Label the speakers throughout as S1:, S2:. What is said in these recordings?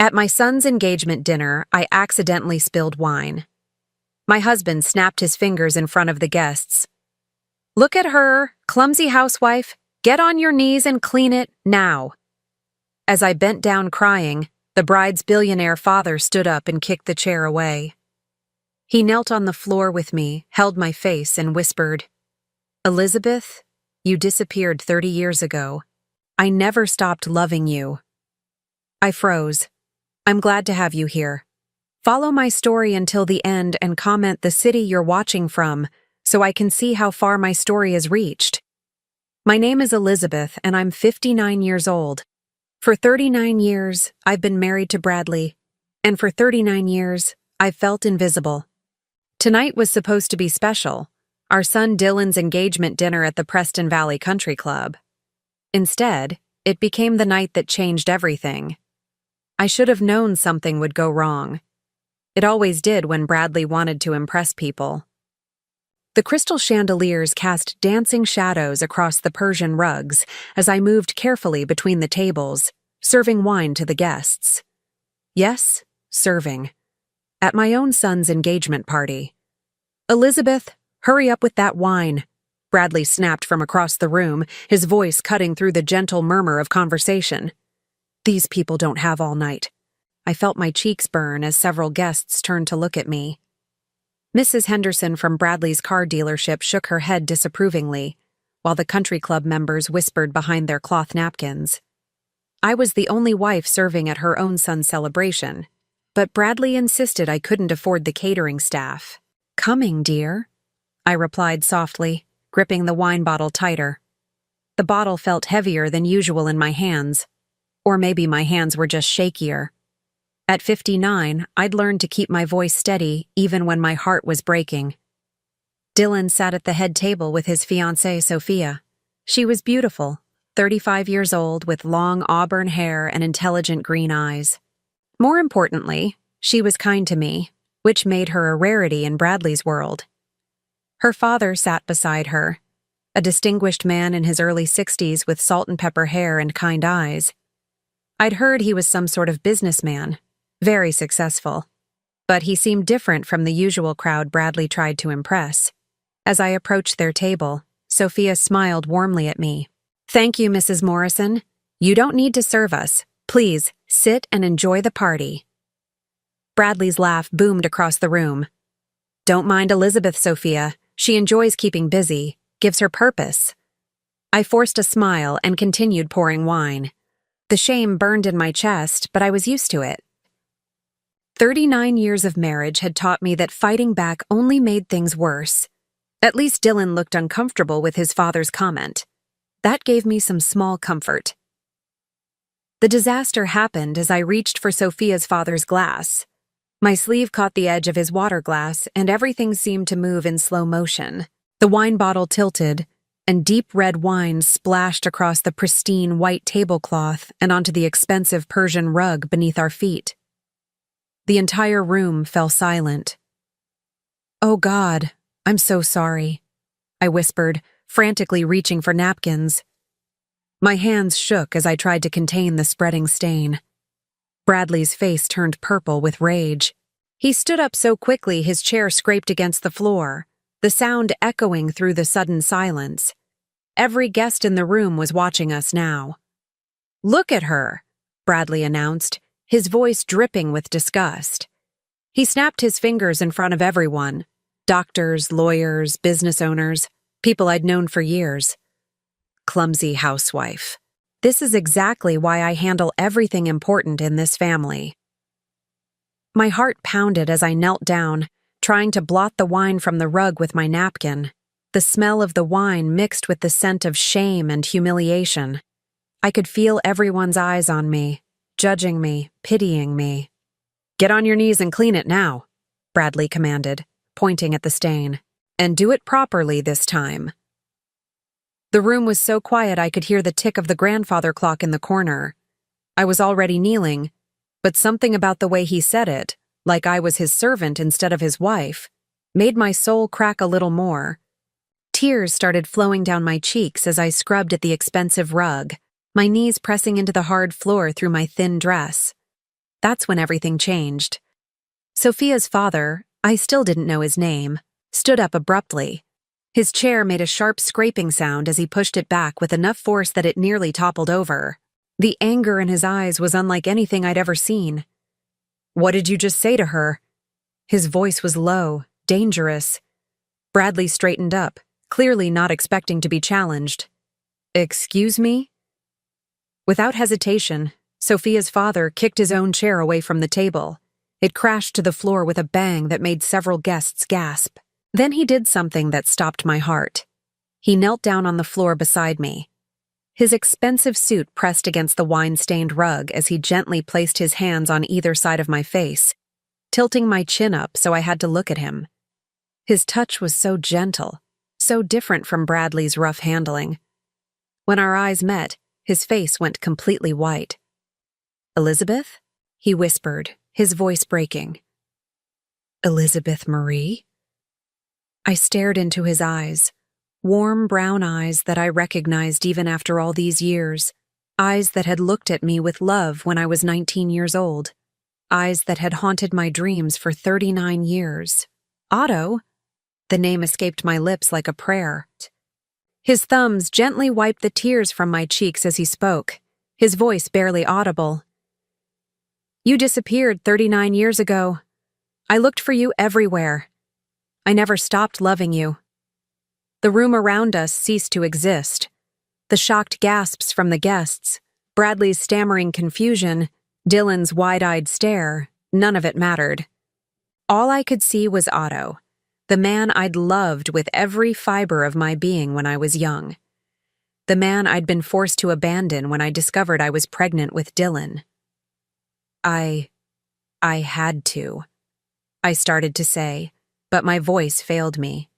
S1: At my son's engagement dinner, I accidentally spilled wine. My husband snapped his fingers in front of the guests. "Look at her, clumsy housewife. Get on your knees and clean it, now." As I bent down crying, the bride's billionaire father stood up and kicked the chair away. He knelt on the floor with me, held my face, and whispered, "Elizabeth, you disappeared 30 years ago. I never stopped loving you." I froze. "I'm glad to have you here. Follow my story until the end and comment the city you're watching from so I can see how far my story has reached. My name is Elizabeth and I'm 59 years old. For 39 years, I've been married to Bradley, and for 39 years, I've felt invisible. Tonight was supposed to be special, our son Dylan's engagement dinner at the Preston Valley Country Club. Instead, it became the night that changed everything. I should have known something would go wrong. It always did when Bradley wanted to impress people. The crystal chandeliers cast dancing shadows across the Persian rugs as I moved carefully between the tables, serving wine to the guests. Yes, serving. At my own son's engagement party. "Elizabeth, hurry up with that wine," Bradley snapped from across the room, his voice cutting through the gentle murmur of conversation. These people don't have all night. I felt my cheeks burn as several guests turned to look at me. Mrs. Henderson from Bradley's car dealership shook her head disapprovingly, while the country club members whispered behind their cloth napkins. I was the only wife serving at her own son's celebration, but Bradley insisted I couldn't afford the catering staff. "Coming, dear," I replied softly, gripping the wine bottle tighter. The bottle felt heavier than usual in my hands, or maybe my hands were just shakier. At 59, I'd learned to keep my voice steady even when my heart was breaking. Dylan sat at the head table with his fiancée, Sophia. She was beautiful, 35 years old with long auburn hair and intelligent green eyes. More importantly, she was kind to me, which made her a rarity in Bradley's world. Her father sat beside her, a distinguished man in his early 60s with salt and pepper hair and kind eyes. I'd heard he was some sort of businessman, very successful, but he seemed different from the usual crowd Bradley tried to impress. As I approached their table, Sophia smiled warmly at me. "Thank you, Mrs. Morrison. You don't need to serve us. Please, sit and enjoy the party." Bradley's laugh boomed across the room. "Don't mind Elizabeth, Sophia. She enjoys keeping busy, gives her purpose." I forced a smile and continued pouring wine. The shame burned in my chest, but I was used to it. 39 years of marriage had taught me that fighting back only made things worse. At least Dylan looked uncomfortable with his father's comment. That gave me some small comfort. The disaster happened as I reached for Sophia's father's glass. My sleeve caught the edge of his water glass, and everything seemed to move in slow motion. The wine bottle tilted, and deep red wine splashed across the pristine white tablecloth and onto the expensive Persian rug beneath our feet. The entire room fell silent. "Oh God, I'm so sorry," I whispered, frantically reaching for napkins. My hands shook as I tried to contain the spreading stain. Bradley's face turned purple with rage. He stood up so quickly his chair scraped against the floor, the sound echoing through the sudden silence. Every guest in the room was watching us now. "Look at her," Bradley announced, his voice dripping with disgust. He snapped his fingers in front of everyone, doctors, lawyers, business owners, people I'd known for years. "Clumsy housewife. This is exactly why I handle everything important in this family." My heart pounded as I knelt down, trying to blot the wine from the rug with my napkin. The smell of the wine mixed with the scent of shame and humiliation. I could feel everyone's eyes on me, judging me, pitying me. "Get on your knees and clean it now," Bradley commanded, pointing at the stain. "And do it properly this time." The room was so quiet I could hear the tick of the grandfather clock in the corner. I was already kneeling, but something about the way he said it, like I was his servant instead of his wife, made my soul crack a little more. Tears started flowing down my cheeks as I scrubbed at the expensive rug, my knees pressing into the hard floor through my thin dress. That's when everything changed. Sophia's father, I still didn't know his name, stood up abruptly. His chair made a sharp scraping sound as he pushed it back with enough force that it nearly toppled over. The anger in his eyes was unlike anything I'd ever seen. "What did you just say to her?" His voice was low, dangerous. Bradley straightened up, clearly not expecting to be challenged. "Excuse me?" Without hesitation, Sophia's father kicked his own chair away from the table. It crashed to the floor with a bang that made several guests gasp. Then he did something that stopped my heart. He knelt down on the floor beside me. His expensive suit pressed against the wine-stained rug as he gently placed his hands on either side of my face, tilting my chin up so I had to look at him. His touch was so gentle, so different from Bradley's rough handling. When our eyes met, his face went completely white. "Elizabeth?" he whispered, his voice breaking. "Elizabeth Marie?" I stared into his eyes, warm brown eyes that I recognized even after all these years, eyes that had looked at me with love when I was 19 years old, eyes that had haunted my dreams for 39 years. "Otto?" The name escaped my lips like a prayer. His thumbs gently wiped the tears from my cheeks as he spoke, his voice barely audible. "You disappeared 39 years ago. I looked for you everywhere. I never stopped loving you." The room around us ceased to exist. The shocked gasps from the guests, Bradley's stammering confusion, Dylan's wide-eyed stare, none of it mattered. All I could see was Otto, the man I'd loved with every fiber of my being when I was young. The man I'd been forced to abandon when I discovered I was pregnant with Dylan. I had to. I started to say, but my voice failed me.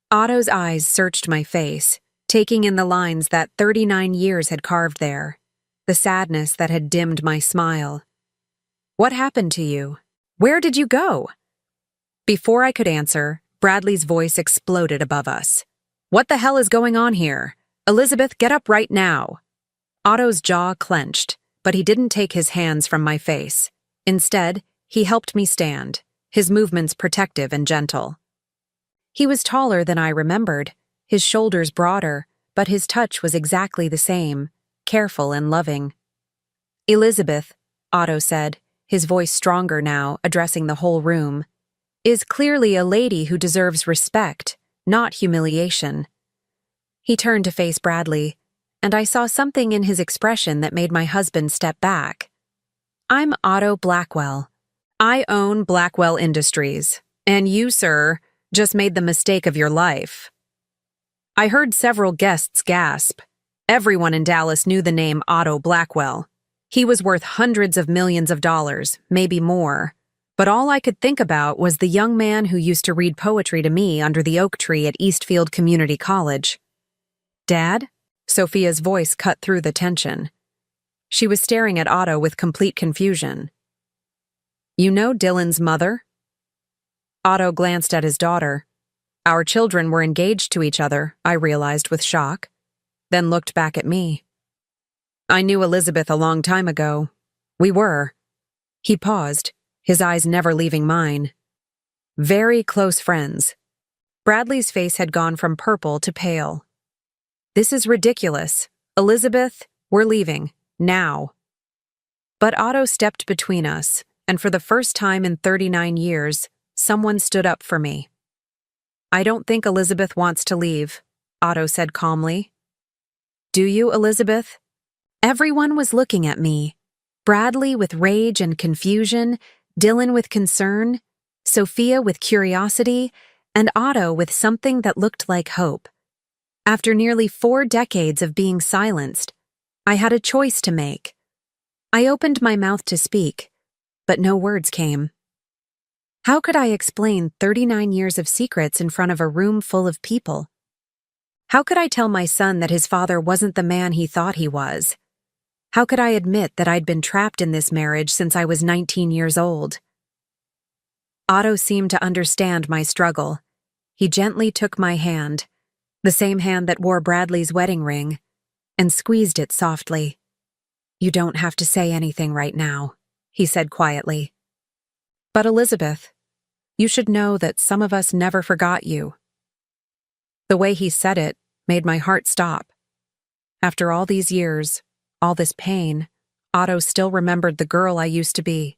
S1: Otto's eyes searched my face, taking in the lines that 39 years had carved there, the sadness that had dimmed my smile. "What happened to you? Where did you go?" Before I could answer, Bradley's voice exploded above us. "What the hell is going on here? Elizabeth, get up right now!" Otto's jaw clenched, but he didn't take his hands from my face. Instead, he helped me stand, his movements protective and gentle. He was taller than I remembered, his shoulders broader, but his touch was exactly the same, careful and loving. "Elizabeth," Otto said, his voice stronger now, addressing the whole room, "is clearly a lady who deserves respect, not humiliation." He turned to face Bradley, and I saw something in his expression that made my husband step back. "I'm Otto Blackwell. I own Blackwell Industries, and you, sir, just made the mistake of your life." I heard several guests gasp. Everyone in Dallas knew the name Otto Blackwell. He was worth hundreds of millions of dollars, maybe more. But all I could think about was the young man who used to read poetry to me under the oak tree at Eastfield Community College. "Dad?" Sophia's voice cut through the tension. She was staring at Otto with complete confusion. "You know Dylan's mother?" Otto glanced at his daughter. Our children were engaged to each other, I realized with shock, then looked back at me. "I knew Elizabeth a long time ago. We were." He paused, his eyes never leaving mine. "Very close friends." Bradley's face had gone from purple to pale. "This is ridiculous. Elizabeth, we're leaving. Now." But Otto stepped between us, and for the first time in 39 years, someone stood up for me. "I don't think Elizabeth wants to leave," Otto said calmly. "Do you, Elizabeth?" Everyone was looking at me. Bradley with rage and confusion, Dylan with concern, Sophia with curiosity, and Otto with something that looked like hope. After nearly 4 decades of being silenced, I had a choice to make. I opened my mouth to speak, but no words came. How could I explain 39 years of secrets in front of a room full of people? How could I tell my son that his father wasn't the man he thought he was? How could I admit that I'd been trapped in this marriage since I was 19 years old? Otto seemed to understand my struggle. He gently took my hand, the same hand that wore Bradley's wedding ring, and squeezed it softly. "You don't have to say anything right now," he said quietly. But Elizabeth, you should know that some of us never forgot you. The way he said it made my heart stop. After all these years, all this pain, Otto still remembered the girl I used to be.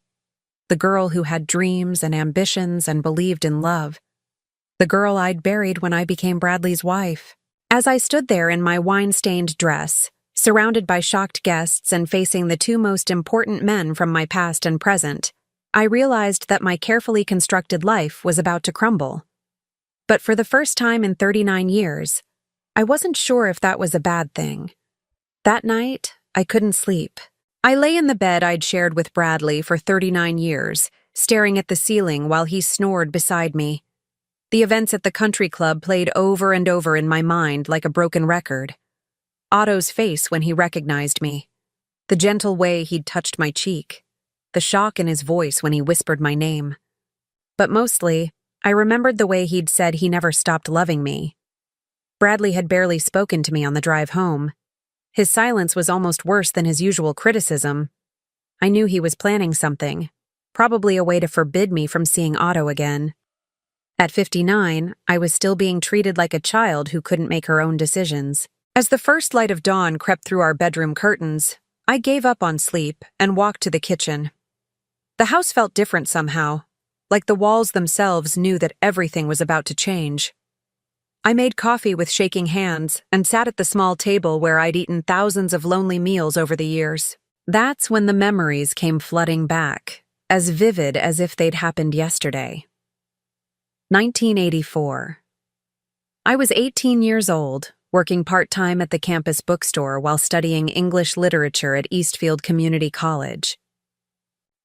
S1: The girl who had dreams and ambitions and believed in love. The girl I'd buried when I became Bradley's wife. As I stood there in my wine-stained dress, surrounded by shocked guests and facing the two most important men from my past and present, I realized that my carefully constructed life was about to crumble. But for the first time in 39 years, I wasn't sure if that was a bad thing. That night, I couldn't sleep. I lay in the bed I'd shared with Bradley for 39 years, staring at the ceiling while he snored beside me. The events at the country club played over and over in my mind like a broken record. Otto's face when he recognized me. The gentle way he'd touched my cheek. The shock in his voice when he whispered my name. But mostly, I remembered the way he'd said he never stopped loving me. Bradley had barely spoken to me on the drive home. His silence was almost worse than his usual criticism. I knew he was planning something, probably a way to forbid me from seeing Otto again. At 59, I was still being treated like a child who couldn't make her own decisions. As the first light of dawn crept through our bedroom curtains, I gave up on sleep and walked to the kitchen. The house felt different somehow, like the walls themselves knew that everything was about to change. I made coffee with shaking hands and sat at the small table where I'd eaten thousands of lonely meals over the years. That's when the memories came flooding back, as vivid as if they'd happened yesterday. 1984. I was 18 years old, working part-time at the campus bookstore while studying English literature at Eastfield Community College.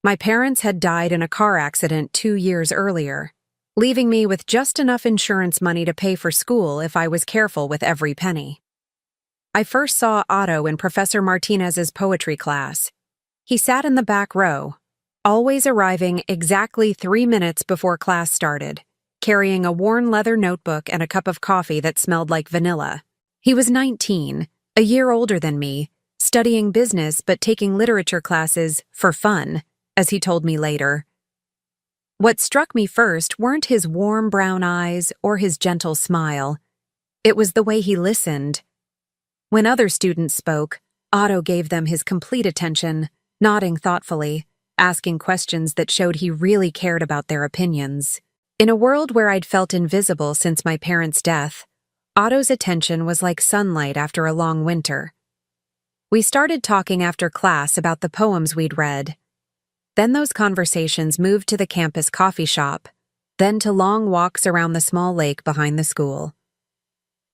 S1: My parents had died in a car accident 2 years earlier, leaving me with just enough insurance money to pay for school if I was careful with every penny. I first saw Otto in Professor Martinez's poetry class. He sat in the back row, always arriving exactly 3 minutes before class started, carrying a worn leather notebook and a cup of coffee that smelled like vanilla. He was 19, a year older than me, studying business but taking literature classes for fun, as he told me later. What struck me first weren't his warm brown eyes or his gentle smile. It was the way he listened. When other students spoke, Otto gave them his complete attention, nodding thoughtfully, asking questions that showed he really cared about their opinions. In a world where I'd felt invisible since my parents' death, Otto's attention was like sunlight after a long winter. We started talking after class about the poems we'd read. Then those conversations moved to the campus coffee shop, then to long walks around the small lake behind the school.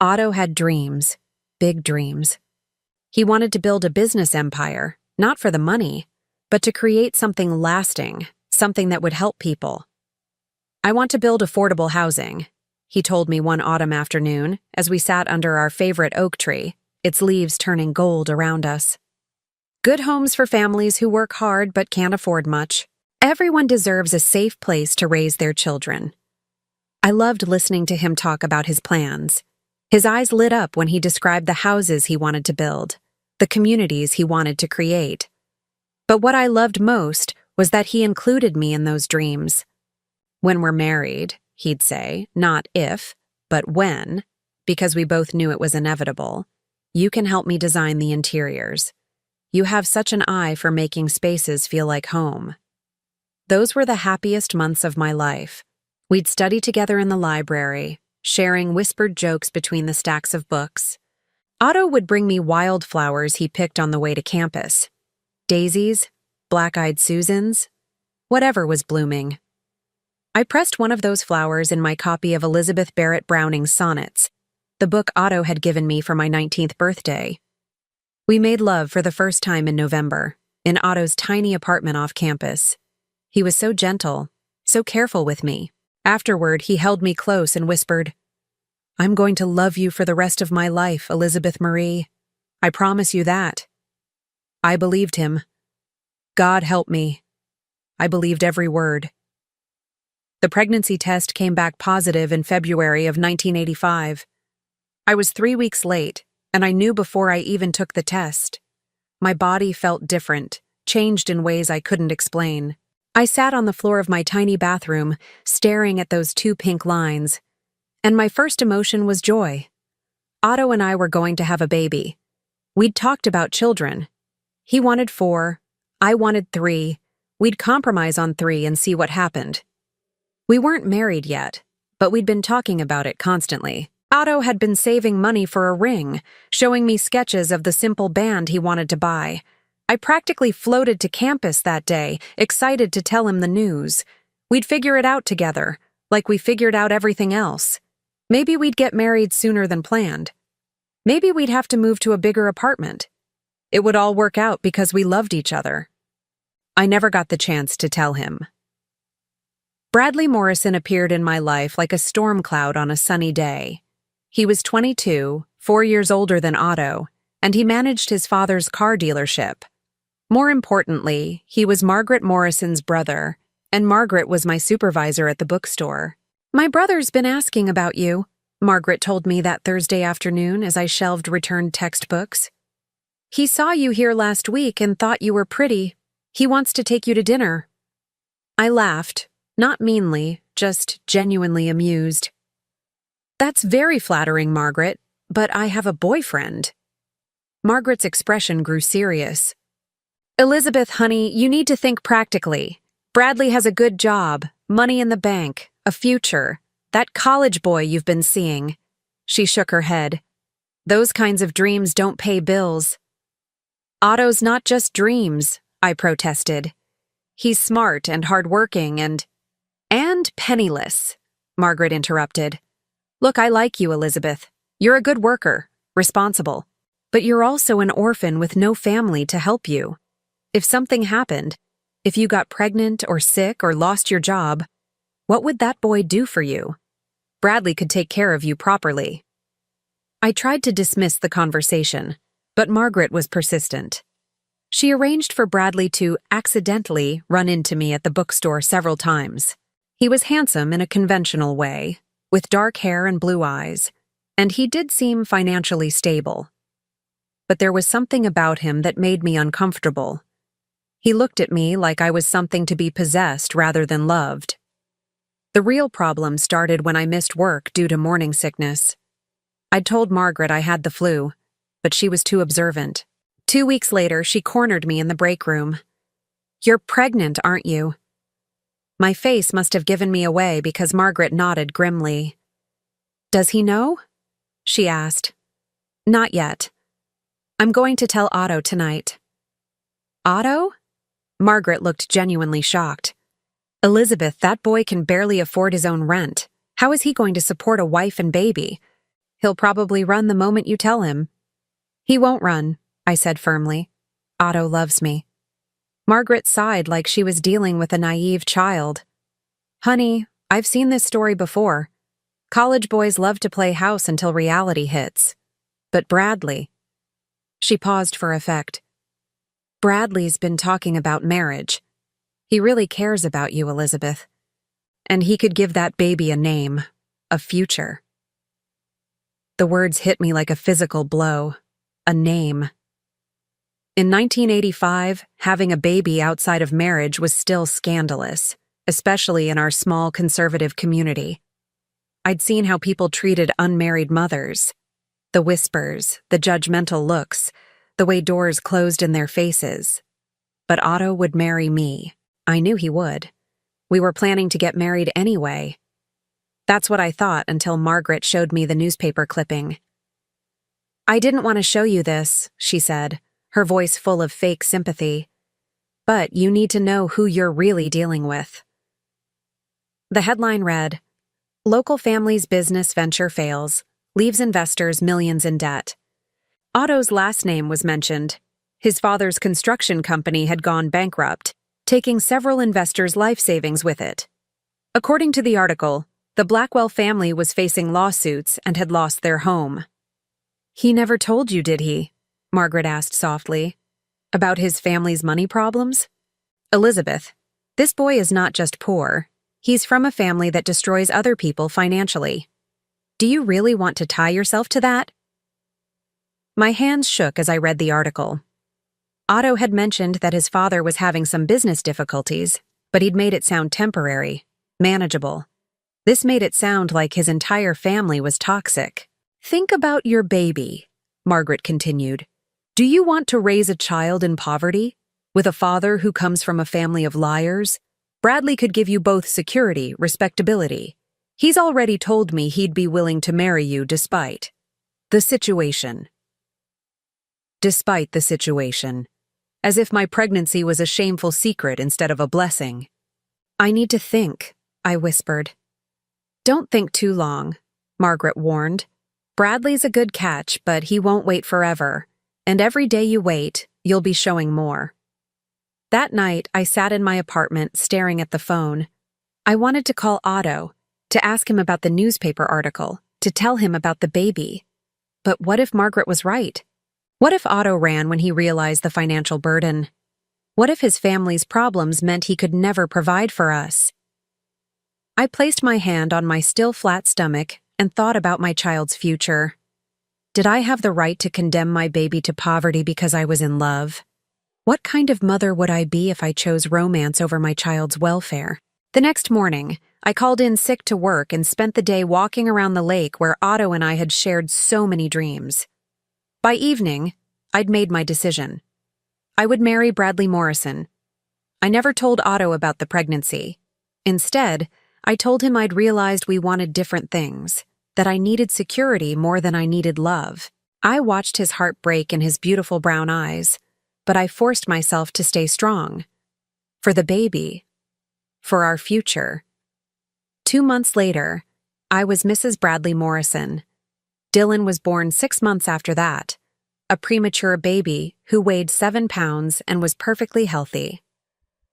S1: Otto had dreams, big dreams. He wanted to build a business empire, not for the money, but to create something lasting, something that would help people. I want to build affordable housing, he told me one autumn afternoon as we sat under our favorite oak tree, its leaves turning gold around us. Good homes for families who work hard but can't afford much. Everyone deserves a safe place to raise their children. I loved listening to him talk about his plans. His eyes lit up when he described the houses he wanted to build, the communities he wanted to create. But what I loved most was that he included me in those dreams. When we're married, he'd say, not if, but when, because we both knew it was inevitable, you can help me design the interiors. You have such an eye for making spaces feel like home. Those were the happiest months of my life. We'd study together in the library, sharing whispered jokes between the stacks of books. Otto would bring me wildflowers he picked on the way to campus. Daisies, black-eyed Susans, whatever was blooming. I pressed one of those flowers in my copy of Elizabeth Barrett Browning's Sonnets, the book Otto had given me for my 19th birthday. We made love for the first time in November, in Otto's tiny apartment off campus. He was so gentle, so careful with me. Afterward, he held me close and whispered, "I'm going to love you for the rest of my life, Elizabeth Marie. I promise you that." I believed him. God help me. I believed every word. The pregnancy test came back positive in February of 1985. I was 3 weeks late, and I knew before I even took the test. My body felt different, changed in ways I couldn't explain. I sat on the floor of my tiny bathroom, staring at those two pink lines, and my first emotion was joy. Otto and I were going to have a baby. We'd talked about children. He wanted 4, I wanted 3. We'd compromise on 3 and see what happened. We weren't married yet, but we'd been talking about it constantly. Otto had been saving money for a ring, showing me sketches of the simple band he wanted to buy. I practically floated to campus that day, excited to tell him the news. We'd figure it out together, like we figured out everything else. Maybe we'd get married sooner than planned. Maybe we'd have to move to a bigger apartment. It would all work out because we loved each other. I never got the chance to tell him. Bradley Morrison appeared in my life like a storm cloud on a sunny day. He was 22, 4 years older than Otto, and he managed his father's car dealership. More importantly, he was Margaret Morrison's brother, and Margaret was my supervisor at the bookstore. "My brother's been asking about you," Margaret told me that Thursday afternoon as I shelved returned textbooks. "He saw you here last week and thought you were pretty. He wants to take you to dinner." I laughed, not meanly, just genuinely amused. "That's very flattering, Margaret, but I have a boyfriend." Margaret's expression grew serious. "Elizabeth, honey, you need to think practically. Bradley has a good job, money in the bank, a future. That college boy you've been seeing." She shook her head. "Those kinds of dreams don't pay bills." "Otto's not just dreams," I protested. "He's smart and hardworking and penniless," Margaret interrupted. "Look, I like you, Elizabeth. You're a good worker, responsible. But you're also an orphan with no family to help you. If something happened, if you got pregnant or sick or lost your job, what would that boy do for you? Bradley could take care of you properly." I tried to dismiss the conversation, but Margaret was persistent. She arranged for Bradley to accidentally run into me at the bookstore several times. He was handsome in a conventional way, with dark hair and blue eyes, and he did seem financially stable. But there was something about him that made me uncomfortable. He looked at me like I was something to be possessed rather than loved. The real problem started when I missed work due to morning sickness. I'd told Margaret I had the flu, but she was too observant. 2 weeks later, she cornered me in the break room. "You're pregnant, aren't you?" My face must have given me away because Margaret nodded grimly. "Does he know?" she asked. "Not yet. I'm going to tell Otto tonight." "Otto?" Margaret looked genuinely shocked. "Elizabeth, that boy can barely afford his own rent. How is he going to support a wife and baby? He'll probably run the moment you tell him." "He won't run," I said firmly. "Otto loves me." Margaret sighed like she was dealing with a naive child. "Honey, I've seen this story before. College boys love to play house until reality hits. But Bradley—" She paused for effect. "Bradley's been talking about marriage. He really cares about you, Elizabeth. And he could give that baby a name, a future." The words hit me like a physical blow. A name. In 1985, having a baby outside of marriage was still scandalous, especially in our small conservative community. I'd seen how people treated unmarried mothers. The whispers, the judgmental looks, the way doors closed in their faces. But Otto would marry me. I knew he would. We were planning to get married anyway. That's what I thought until Margaret showed me the newspaper clipping. "I didn't want to show you this," she said, her voice full of fake sympathy. "But you need to know who you're really dealing with." The headline read, "Local family's business venture fails, leaves investors millions in debt." Otto's last name was mentioned. His father's construction company had gone bankrupt, taking several investors' life savings with it. According to the article, the Blackwell family was facing lawsuits and had lost their home. "He never told you, did he?" Margaret asked softly. "About his family's money problems?" "Elizabeth, this boy is not just poor. He's from a family that destroys other people financially. Do you really want to tie yourself to that?" My hands shook as I read the article. Otto had mentioned that his father was having some business difficulties, but he'd made it sound temporary, manageable. This made it sound like his entire family was toxic. Think about your baby, Margaret continued. Do you want to raise a child in poverty? With a father who comes from a family of liars? Bradley could give you both security, respectability. He's already told me he'd be willing to marry you despite the situation. Despite the situation. As if my pregnancy was a shameful secret instead of a blessing. I need to think, I whispered. Don't think too long, Margaret warned. Bradley's a good catch, but he won't wait forever, and every day you wait, you'll be showing more. That night, I sat in my apartment staring at the phone. I wanted to call Otto, to ask him about the newspaper article, to tell him about the baby. But what if Margaret was right? What if Otto ran when he realized the financial burden? What if his family's problems meant he could never provide for us? I placed my hand on my still flat stomach and thought about my child's future. Did I have the right to condemn my baby to poverty because I was in love? What kind of mother would I be if I chose romance over my child's welfare? The next morning, I called in sick to work and spent the day walking around the lake where Otto and I had shared so many dreams. By evening, I'd made my decision. I would marry Bradley Morrison. I never told Otto about the pregnancy. Instead, I told him I'd realized we wanted different things, that I needed security more than I needed love. I watched his heart break in his beautiful brown eyes, but I forced myself to stay strong. For the baby. For our future. 2 months later, I was Mrs. Bradley Morrison. Dylan was born 6 months after that, a premature baby who weighed 7 pounds and was perfectly healthy.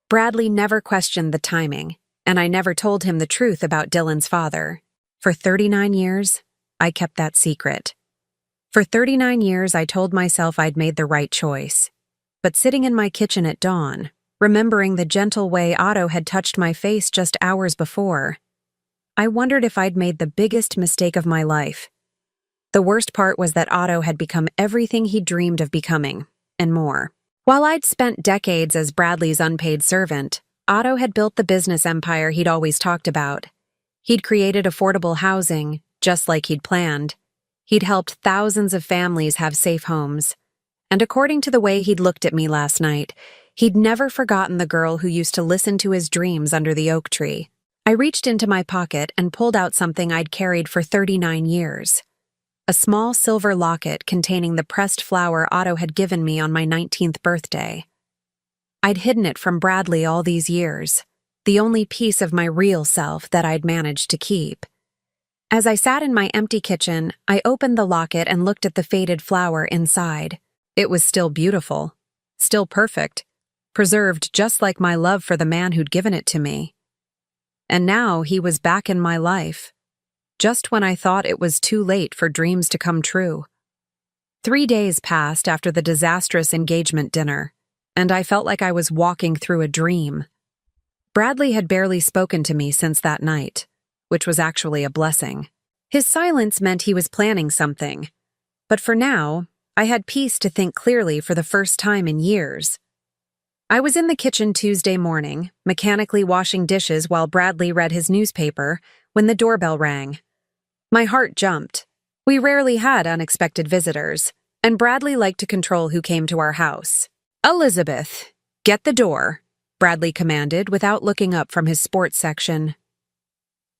S1: Bradley never questioned the timing, and I never told him the truth about Dylan's father. For 39 years, I kept that secret. For 39 years, I told myself I'd made the right choice. But sitting in my kitchen at dawn, remembering the gentle way Otto had touched my face just hours before, I wondered if I'd made the biggest mistake of my life. The worst part was that Otto had become everything he dreamed of becoming, and more. While I'd spent decades as Bradley's unpaid servant, Otto had built the business empire he'd always talked about. He'd created affordable housing, just like he'd planned. He'd helped thousands of families have safe homes. And according to the way he'd looked at me last night, he'd never forgotten the girl who used to listen to his dreams under the oak tree. I reached into my pocket and pulled out something I'd carried for 39 years. A small silver locket containing the pressed flower Otto had given me on my 19th birthday. I'd hidden it from Bradley all these years, the only piece of my real self that I'd managed to keep. As I sat in my empty kitchen, I opened the locket and looked at the faded flower inside. It was still beautiful, still perfect, preserved just like my love for the man who'd given it to me. And now he was back in my life, just when I thought it was too late for dreams to come true. 3 days passed after the disastrous engagement dinner, and I felt like I was walking through a dream. Bradley had barely spoken to me since that night, which was actually a blessing. His silence meant he was planning something, but for now, I had peace to think clearly for the first time in years. I was in the kitchen Tuesday morning, mechanically washing dishes while Bradley read his newspaper, when the doorbell rang. My heart jumped. We rarely had unexpected visitors, and Bradley liked to control who came to our house. "Elizabeth, get the door," Bradley commanded without looking up from his sports section.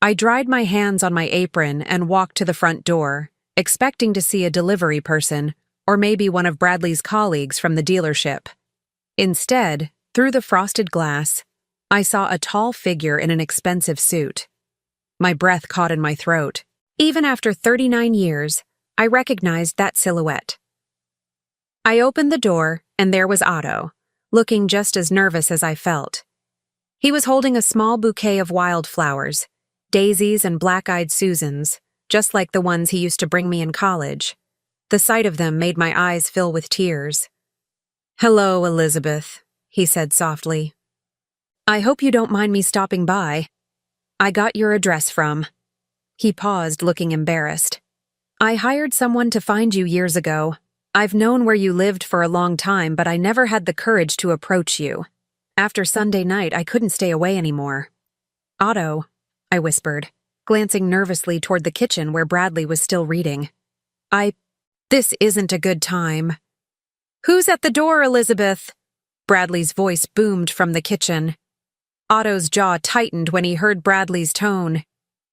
S1: I dried my hands on my apron and walked to the front door, expecting to see a delivery person, or maybe one of Bradley's colleagues from the dealership. Instead, through the frosted glass, I saw a tall figure in an expensive suit. My breath caught in my throat. Even after 39 years, I recognized that silhouette. I opened the door, and there was Otto, looking just as nervous as I felt. He was holding a small bouquet of wildflowers, daisies and black-eyed Susans, just like the ones he used to bring me in college. The sight of them made my eyes fill with tears. "Hello, Elizabeth," he said softly. "I hope you don't mind me stopping by. I got your address from..." He paused, looking embarrassed. "I hired someone to find you years ago. I've known where you lived for a long time, but I never had the courage to approach you. After Sunday night, I couldn't stay away anymore. Otto, I whispered, glancing nervously toward the kitchen where Bradley was still reading. This isn't a good time. Who's at the door, Elizabeth? Bradley's voice boomed from the kitchen. Otto's jaw tightened when he heard Bradley's tone.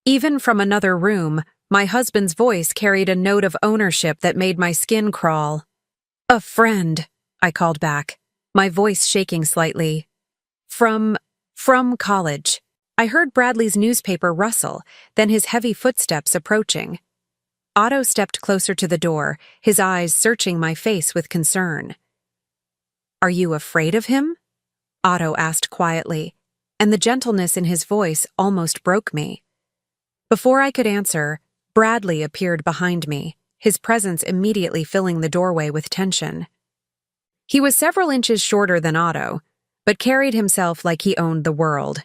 S1: Even from another room, my husband's voice carried a note of ownership that made my skin crawl. A friend, I called back, my voice shaking slightly. From college. I heard Bradley's newspaper rustle, then his heavy footsteps approaching. Otto stepped closer to the door, his eyes searching my face with concern. Are you afraid of him? Otto asked quietly, and the gentleness in his voice almost broke me. Before I could answer, Bradley appeared behind me, his presence immediately filling the doorway with tension. He was several inches shorter than Otto, but carried himself like he owned the world.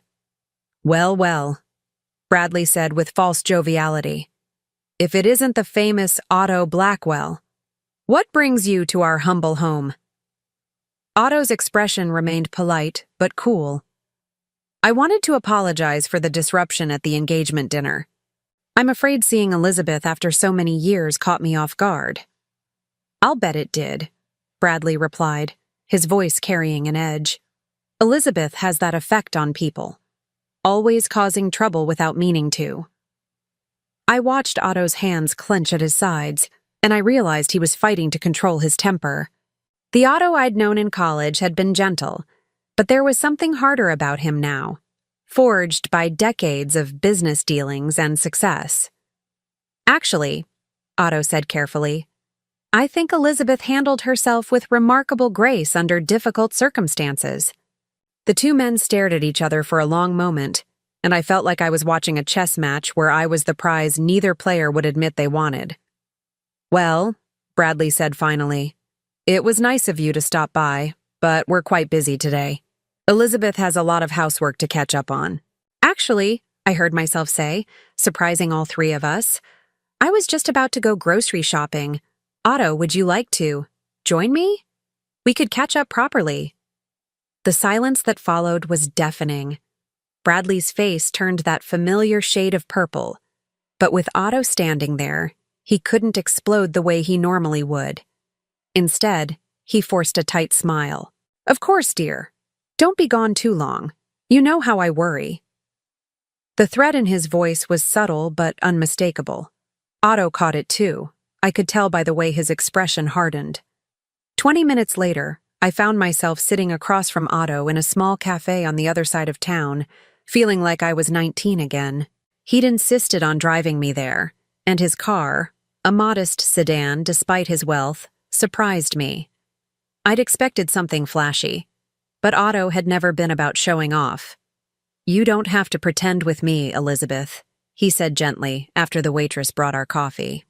S1: Well, well, Bradley said with false joviality. If it isn't the famous Otto Blackwell, what brings you to our humble home? Otto's expression remained polite but cool. I wanted to apologize for the disruption at the engagement dinner. I'm afraid seeing Elizabeth after so many years caught me off guard. I'll bet it did, Bradley replied, his voice carrying an edge. Elizabeth has that effect on people, always causing trouble without meaning to. I watched Otto's hands clench at his sides, and I realized he was fighting to control his temper. The Otto I'd known in college had been gentle, but there was something harder about him now, forged by decades of business dealings and success. Actually, Otto said carefully, I think Elizabeth handled herself with remarkable grace under difficult circumstances. The two men stared at each other for a long moment, and I felt like I was watching a chess match where I was the prize neither player would admit they wanted. Well, Bradley said finally, it was nice of you to stop by, but we're quite busy today. Elizabeth has a lot of housework to catch up on. Actually, I heard myself say, surprising all three of us, I was just about to go grocery shopping. Otto, would you like to join me? We could catch up properly. The silence that followed was deafening. Bradley's face turned that familiar shade of purple, but with Otto standing there, he couldn't explode the way he normally would. Instead, he forced a tight smile. Of course, dear. Don't be gone too long. You know how I worry. The threat in his voice was subtle but unmistakable. Otto caught it too. I could tell by the way his expression hardened. 20 minutes later, I found myself sitting across from Otto in a small cafe on the other side of town, feeling like I was 19 again. He'd insisted on driving me there, and his car, a modest sedan despite his wealth, surprised me. I'd expected something flashy, but Otto had never been about showing off. You don't have to pretend with me, Elizabeth, he said gently after the waitress brought our coffee.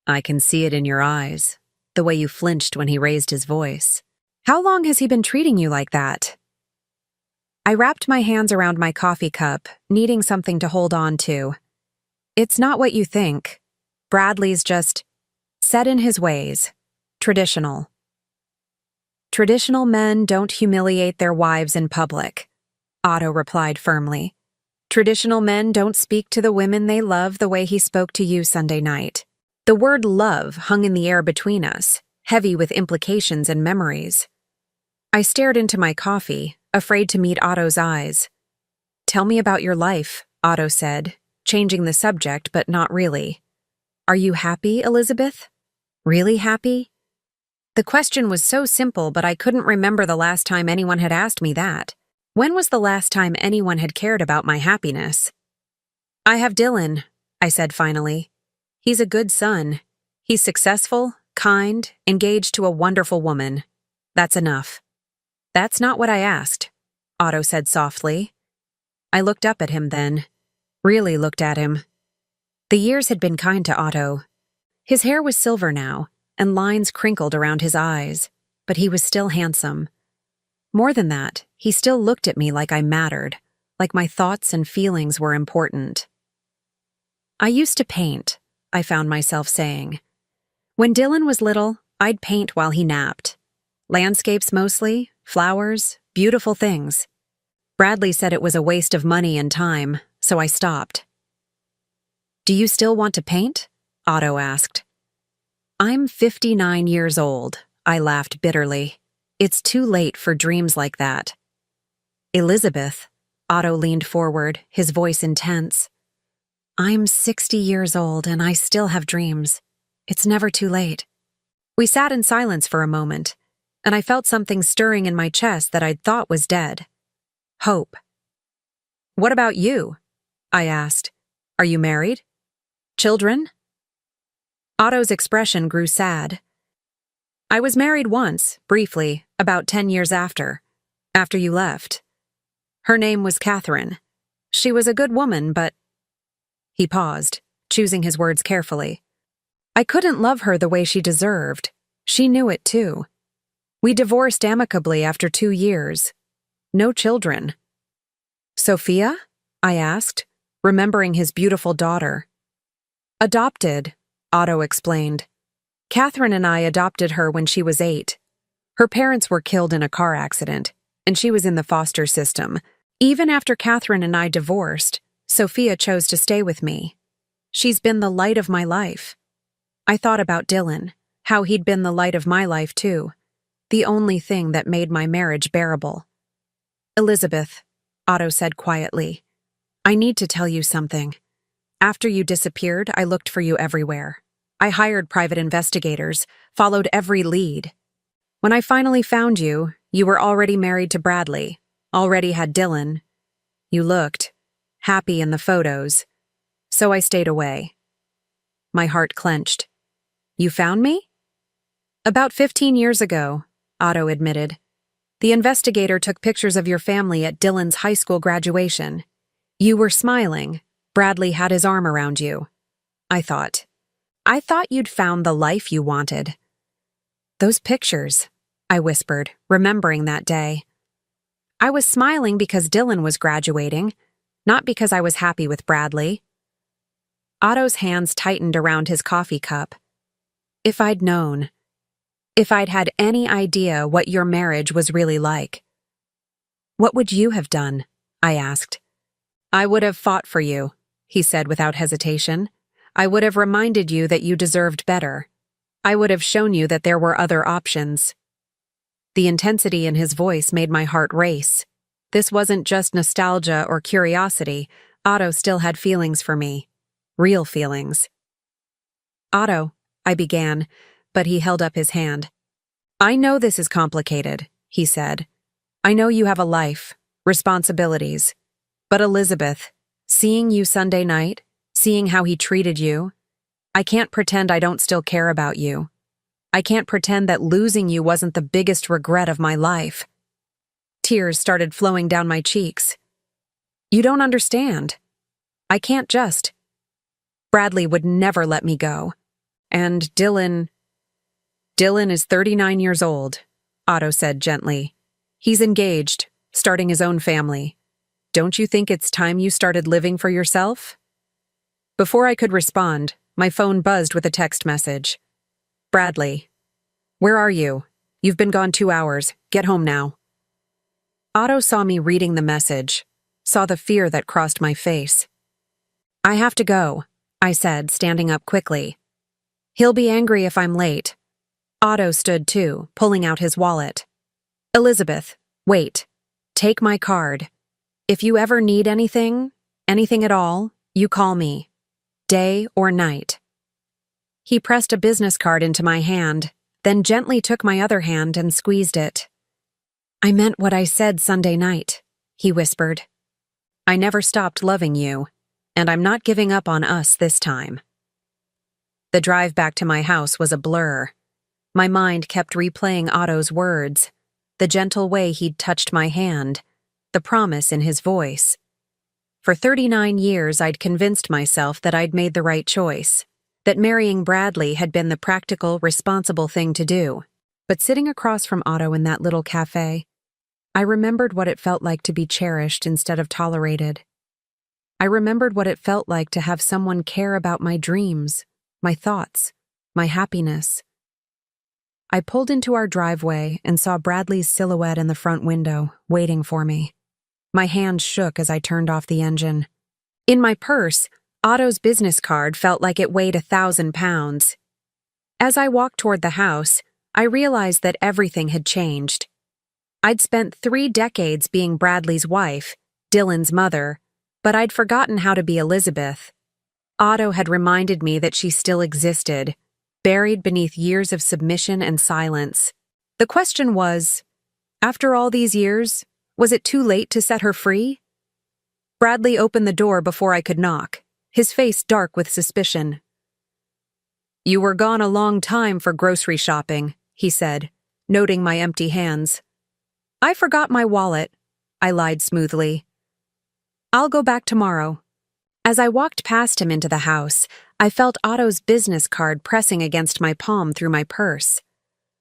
S1: I can see it in your eyes, the way you flinched when he raised his voice. How long has he been treating you like that? I wrapped my hands around my coffee cup, needing something to hold on to. It's not what you think. Bradley's just set in his ways. Traditional. Traditional men don't humiliate their wives in public, Otto replied firmly. Traditional men don't speak to the women they love the way he spoke to you Sunday night. The word love hung in the air between us, heavy with implications and memories. I stared into my coffee, afraid to meet Otto's eyes. Tell me about your life, Otto said, changing the subject but not really. Are you happy, Elizabeth? Really happy? The question was so simple, but I couldn't remember the last time anyone had asked me that. When was the last time anyone had cared about my happiness? I have Dylan, I said finally. He's a good son. He's successful, kind, engaged to a wonderful woman. That's enough. That's not what I asked, Otto said softly. I looked up at him then, really looked at him. The years had been kind to Otto. His hair was silver now, and lines crinkled around his eyes, but he was still handsome. More than that, he still looked at me like I mattered, like my thoughts and feelings were important. I used to paint, I found myself saying. When Dylan was little, I'd paint while he napped. Landscapes mostly, flowers, beautiful things. Bradley said it was a waste of money and time, so I stopped. "Do you still want to paint?" Otto asked. "I'm 59 years old," I laughed bitterly. "It's too late for dreams like that." "Elizabeth," Otto leaned forward, his voice intense. "I'm 60 years old and I still have dreams. It's never too late." We sat in silence for a moment, and I felt something stirring in my chest that I'd thought was dead. Hope. "What about you?" I asked. "Are you married? Children?" Otto's expression grew sad. "I was married once, briefly, about 10 years after you left. Her name was Catherine. She was a good woman, but—" He paused, choosing his words carefully. "I couldn't love her the way she deserved. She knew it too. We divorced amicably after 2 years. No children." "Sophia?" I asked, remembering his beautiful daughter. "Adopted," Otto explained. "Catherine and I adopted her when she was 8. Her parents were killed in a car accident, and she was in the foster system. Even after Catherine and I divorced, Sophia chose to stay with me. She's been the light of my life." I thought about Dylan, how he'd been the light of my life too, the only thing that made my marriage bearable. "Elizabeth," Otto said quietly, "I need to tell you something. After you disappeared, I looked for you everywhere. I hired private investigators, followed every lead. When I finally found you, you were already married to Bradley, already had Dylan. You looked happy in the photos, so I stayed away." My heart clenched. "You found me?" "About 15 years ago," Otto admitted. "The investigator took pictures of your family at Dylan's high school graduation. You were smiling. Bradley had his arm around you. I thought you'd found the life you wanted." "Those pictures," I whispered, remembering that day. "I was smiling because Dylan was graduating, not because I was happy with Bradley." Otto's hands tightened around his coffee cup. "If I'd known. If I'd had any idea what your marriage was really like." "What would you have done?" I asked. "I would have fought for you," he said without hesitation. "I would have reminded you that you deserved better. I would have shown you that there were other options." The intensity in his voice made my heart race. This wasn't just nostalgia or curiosity. Otto still had feelings for me. Real feelings. "Otto," I began, but he held up his hand. "I know this is complicated," he said. "I know you have a life, responsibilities. But Elizabeth, seeing you Sunday night, seeing how he treated you, I can't pretend I don't still care about you. I can't pretend that losing you wasn't the biggest regret of my life." Tears started flowing down my cheeks. "You don't understand. I can't just. Bradley would never let me go. And Dylan is 39 years old," Otto said gently. "He's engaged, starting his own family. Don't you think it's time you started living for yourself?" Before I could respond, my phone buzzed with a text message. "Bradley, where are you? You've been gone 2 hours. Get home now." Otto saw me reading the message, saw the fear that crossed my face. "I have to go," I said, standing up quickly. "He'll be angry if I'm late." Otto stood too, pulling out his wallet. "Elizabeth, wait. Take my card. If you ever need anything at all, you call me. Day or night." He pressed a business card into my hand, then gently took my other hand and squeezed it. "I meant what I said Sunday night," he whispered. "I never stopped loving you, and I'm not giving up on us this time." The drive back to my house was a blur. My mind kept replaying Otto's words, the gentle way he'd touched my hand, the promise in his voice. For 39 years, I'd convinced myself that I'd made the right choice, that marrying Bradley had been the practical, responsible thing to do. But sitting across from Otto in that little cafe, I remembered what it felt like to be cherished instead of tolerated. I remembered what it felt like to have someone care about my dreams, my thoughts, my happiness. I pulled into our driveway and saw Bradley's silhouette in the front window, waiting for me. My hands shook as I turned off the engine. In my purse, Otto's business card felt like it weighed 1,000 pounds. As I walked toward the house, I realized that everything had changed. I'd spent 3 decades being Bradley's wife, Dylan's mother, but I'd forgotten how to be Elizabeth. Otto had reminded me that she still existed, buried beneath years of submission and silence. The question was, after all these years, was it too late to set her free? Bradley opened the door before I could knock, his face dark with suspicion. "You were gone a long time for grocery shopping," he said, noting my empty hands. "I forgot my wallet," I lied smoothly. "I'll go back tomorrow." As I walked past him into the house, I felt Otto's business card pressing against my palm through my purse.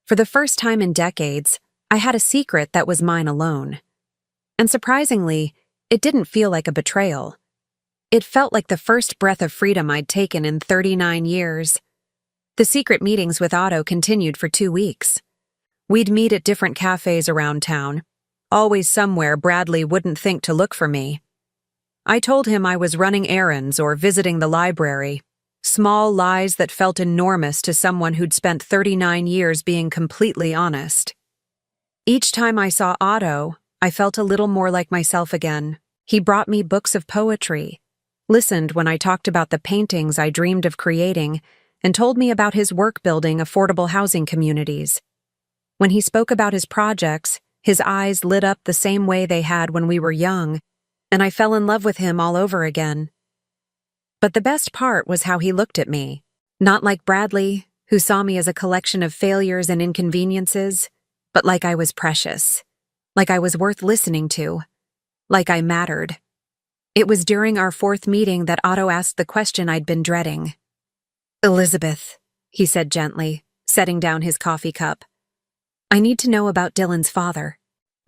S1: For the first time in decades, I had a secret that was mine alone. And surprisingly, it didn't feel like a betrayal. It felt like the first breath of freedom I'd taken in 39 years. The secret meetings with Otto continued for 2 weeks. We'd meet at different cafes around town, always somewhere Bradley wouldn't think to look for me. I told him I was running errands or visiting the library, small lies that felt enormous to someone who'd spent 39 years being completely honest. Each time I saw Otto, I felt a little more like myself again. He brought me books of poetry, listened when I talked about the paintings I dreamed of creating, and told me about his work building affordable housing communities. When he spoke about his projects, his eyes lit up the same way they had when we were young, and I fell in love with him all over again. But the best part was how he looked at me. Not like Bradley, who saw me as a collection of failures and inconveniences, but like I was precious, like I was worth listening to, like I mattered. It was during our 4th meeting that Otto asked the question I'd been dreading. "Elizabeth," he said gently, setting down his coffee cup. "I need to know about Dylan's father."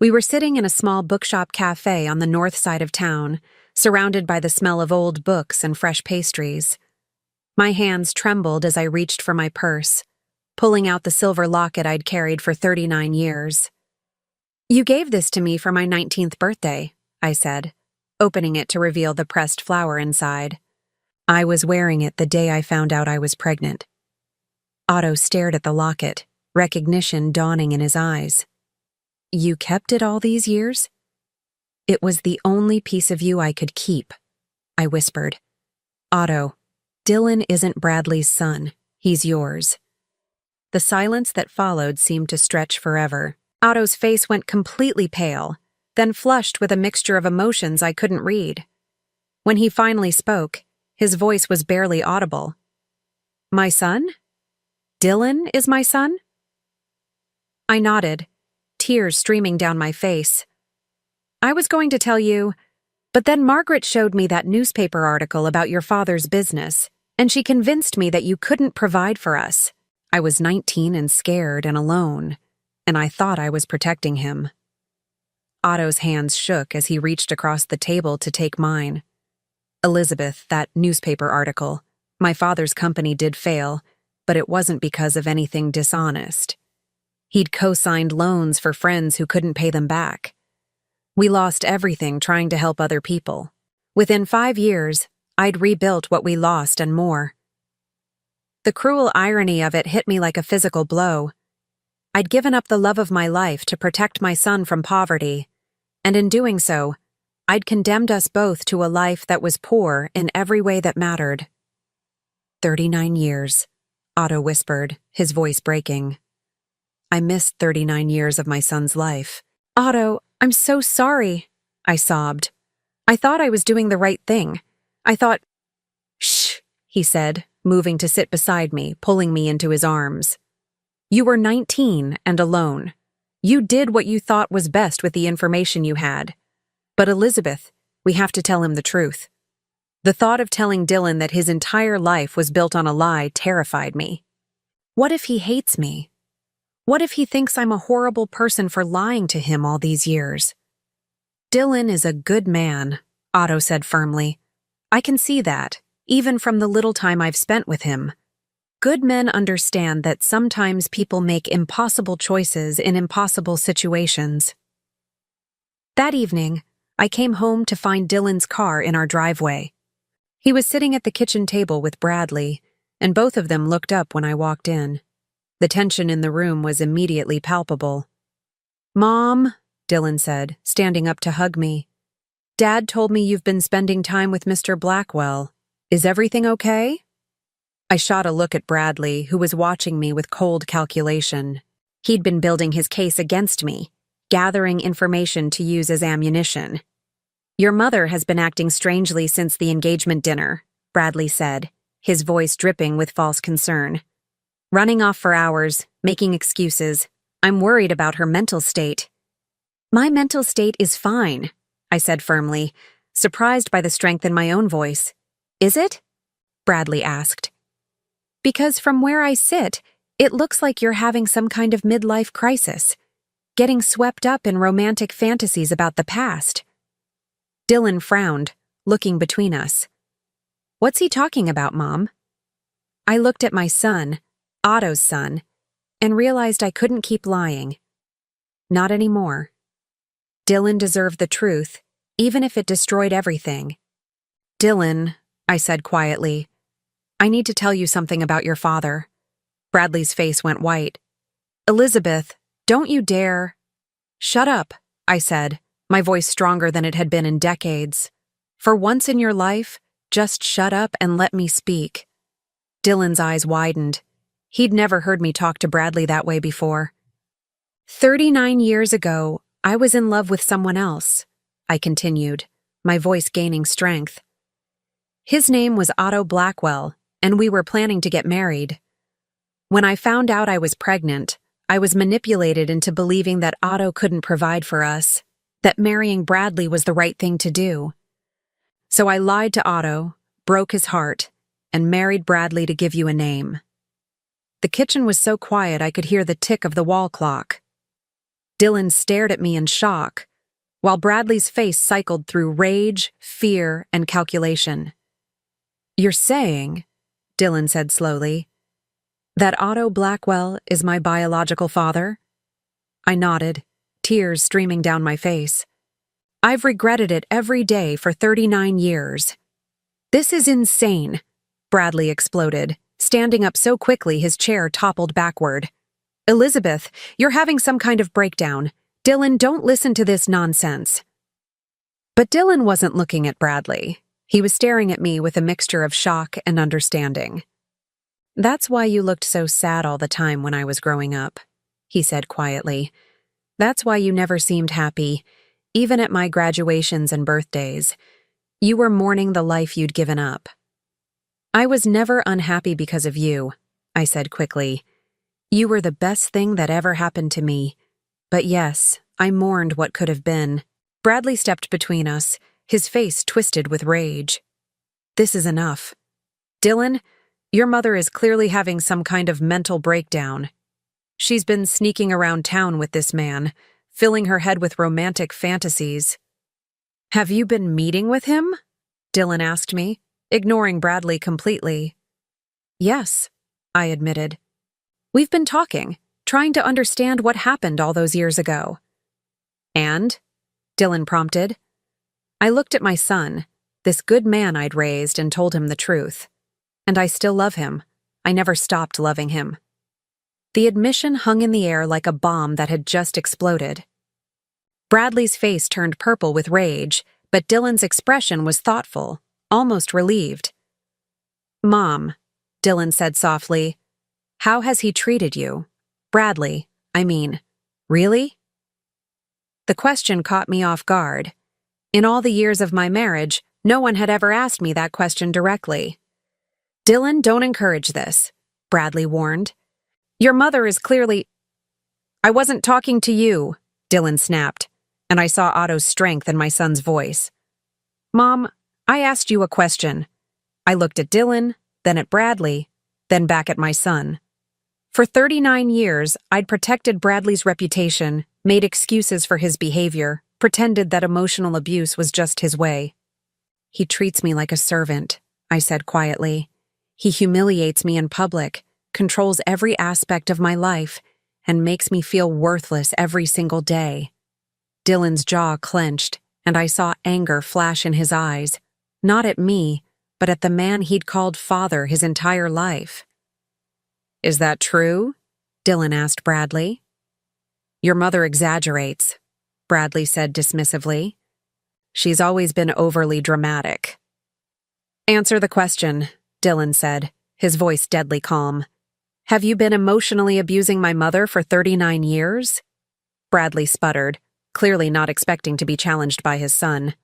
S1: We were sitting in a small bookshop cafe on the north side of town, surrounded by the smell of old books and fresh pastries. My hands trembled as I reached for my purse, pulling out the silver locket I'd carried for 39 years. "You gave this to me for my 19th birthday, I said, opening it to reveal the pressed flower inside. I was wearing it the day I found out I was pregnant. Otto stared at the locket, recognition dawning in his eyes. "You kept it all these years?" "It was the only piece of you I could keep," I whispered. "Otto, Dylan isn't Bradley's son. He's yours." The silence that followed seemed to stretch forever. Otto's face went completely pale, then flushed with a mixture of emotions I couldn't read. When he finally spoke, his voice was barely audible. "My son? Dylan is my son?" I nodded, tears streaming down my face. "I was going to tell you, but then Margaret showed me that newspaper article about your father's business, and she convinced me that you couldn't provide for us. I was 19 and scared and alone, and I thought I was protecting him." Otto's hands shook as he reached across the table to take mine. "Elizabeth, that newspaper article. My father's company did fail, but it wasn't because of anything dishonest. He'd co-signed loans for friends who couldn't pay them back. We lost everything trying to help other people. Within 5 years, I'd rebuilt what we lost and more. The cruel irony of it hit me like a physical blow. I'd given up the love of my life to protect my son from poverty, and in doing so, I'd condemned us both to a life that was poor in every way that mattered. 39 years, Otto whispered, his voice breaking. I missed 39 years of my son's life. "Otto, I'm so sorry," I sobbed. "I thought I was doing the right thing. I thought—" "Shh," he said, moving to sit beside me, pulling me into his arms. "You were 19 and alone. You did what you thought was best with the information you had. But Elizabeth, we have to tell him the truth." The thought of telling Dylan that his entire life was built on a lie terrified me. What if he hates me? What if he thinks I'm a horrible person for lying to him all these years? "Dylan is a good man," Otto said firmly. "I can see that, even from the little time I've spent with him. Good men understand that sometimes people make impossible choices in impossible situations. That evening, I came home to find Dylan's car in our driveway. He was sitting at the kitchen table with Bradley, and both of them looked up when I walked in. The tension in the room was immediately palpable. "Mom," Dylan said, standing up to hug me. "Dad told me you've been spending time with Mr. Blackwell. Is everything okay?" I shot a look at Bradley, who was watching me with cold calculation. He'd been building his case against me, gathering information to use as ammunition. "Your mother has been acting strangely since the engagement dinner," Bradley said, his voice dripping with false concern. "Running off for hours, making excuses. I'm worried about her mental state." "My mental state is fine," I said firmly, surprised by the strength in my own voice. "Is it?" Bradley asked. "Because from where I sit, it looks like you're having some kind of midlife crisis, getting swept up in romantic fantasies about the past." Dylan frowned, looking between us. "What's he talking about, Mom?" I looked at my son, Otto's son, and realized I couldn't keep lying. Not anymore. Dylan deserved the truth, even if it destroyed everything. "Dylan," I said quietly, "I need to tell you something about your father." Bradley's face went white. "Elizabeth, don't you dare—" "Shut up," I said, my voice stronger than it had been in decades. "For once in your life, just shut up and let me speak." Dylan's eyes widened. He'd never heard me talk to Bradley that way before. 39 years ago, I was in love with someone else, I continued, my voice gaining strength. His name was Otto Blackwell, and we were planning to get married. When I found out I was pregnant, I was manipulated into believing that Otto couldn't provide for us, that marrying Bradley was the right thing to do. So I lied to Otto, broke his heart, and married Bradley to give you a name. The kitchen was so quiet I could hear the tick of the wall clock. Dylan stared at me in shock, while Bradley's face cycled through rage, fear, and calculation. "You're saying," Dylan said slowly, "that Otto Blackwell is my biological father?" I nodded, tears streaming down my face. "I've regretted it every day for 39 years. "This is insane," Bradley exploded, standing up so quickly his chair toppled backward. "Elizabeth, you're having some kind of breakdown. Dylan, don't listen to this nonsense." But Dylan wasn't looking at Bradley. He was staring at me with a mixture of shock and understanding. "That's why you looked so sad all the time when I was growing up," he said quietly. "That's why you never seemed happy, even at my graduations and birthdays. You were mourning the life you'd given up." "I was never unhappy because of you," I said quickly. "You were the best thing that ever happened to me. But yes, I mourned what could have been." Bradley stepped between us, his face twisted with rage. "This is enough. Dylan, your mother is clearly having some kind of mental breakdown. She's been sneaking around town with this man, filling her head with romantic fantasies." "Have you been meeting with him?" Dylan asked me, ignoring Bradley completely. "Yes," I admitted. "We've been talking, trying to understand what happened all those years ago." "And?" Dylan prompted. I looked at my son, this good man I'd raised, and told him the truth. And I still love him. I never stopped loving him. The admission hung in the air like a bomb that had just exploded. Bradley's face turned purple with rage, but Dylan's expression was thoughtful, almost relieved. "Mom," Dylan said softly, "how has he treated you? Bradley, I mean. Really?" The question caught me off guard. In all the years of my marriage, no one had ever asked me that question directly. "Dylan, don't encourage this," Bradley warned. "Your mother is clearly—" "I wasn't talking to you," Dylan snapped, and I saw Otto's strength in my son's voice. "Mom, I asked you a question." I looked at Dylan, then at Bradley, then back at my son. For 39 years, I'd protected Bradley's reputation, made excuses for his behavior, pretended that emotional abuse was just his way. "He treats me like a servant," I said quietly. "He humiliates me in public, controls every aspect of my life, and makes me feel worthless every single day. Dylan's jaw clenched, and I saw anger flash in his eyes, not at me, but at the man he'd called father his entire life. "Is that true?" Dylan asked Bradley. "Your mother exaggerates," Bradley said dismissively. "She's always been overly dramatic." "Answer the question," Dylan said, his voice deadly calm. "Have you been emotionally abusing my mother for 39 years? Bradley sputtered, clearly not expecting to be challenged by his son.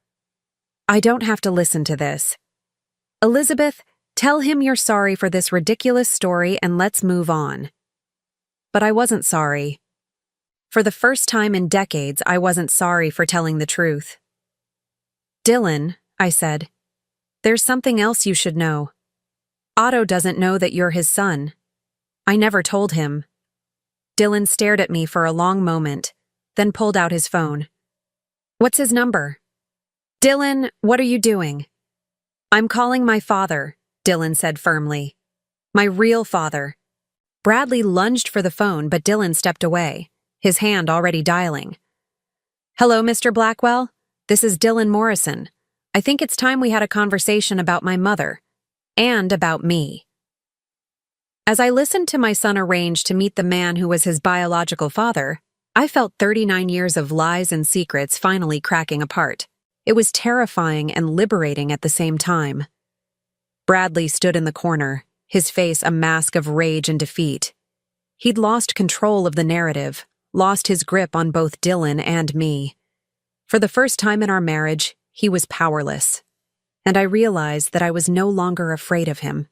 S1: "I don't have to listen to this. Elizabeth, tell him you're sorry for this ridiculous story and let's move on." But I wasn't sorry. For the first time in decades, I wasn't sorry for telling the truth. "Dylan," I said, "there's something else you should know. Otto doesn't know that you're his son. I never told him." Dylan stared at me for a long moment, then pulled out his phone. "What's his number?" "Dylan, what are you doing?" "I'm calling my father," Dylan said firmly. "My real father." Bradley lunged for the phone, but Dylan stepped away, his hand already dialing. "Hello, Mr. Blackwell. This is Dylan Morrison. I think it's time we had a conversation about my mother. And about me." As I listened to my son arrange to meet the man who was his biological father, I felt 39 years of lies and secrets finally cracking apart. It was terrifying and liberating at the same time. Bradley stood in the corner, his face a mask of rage and defeat. He'd lost control of the narrative, lost his grip on both Dylan and me. For the first time in our marriage, he was powerless. And I realized that I was no longer afraid of him.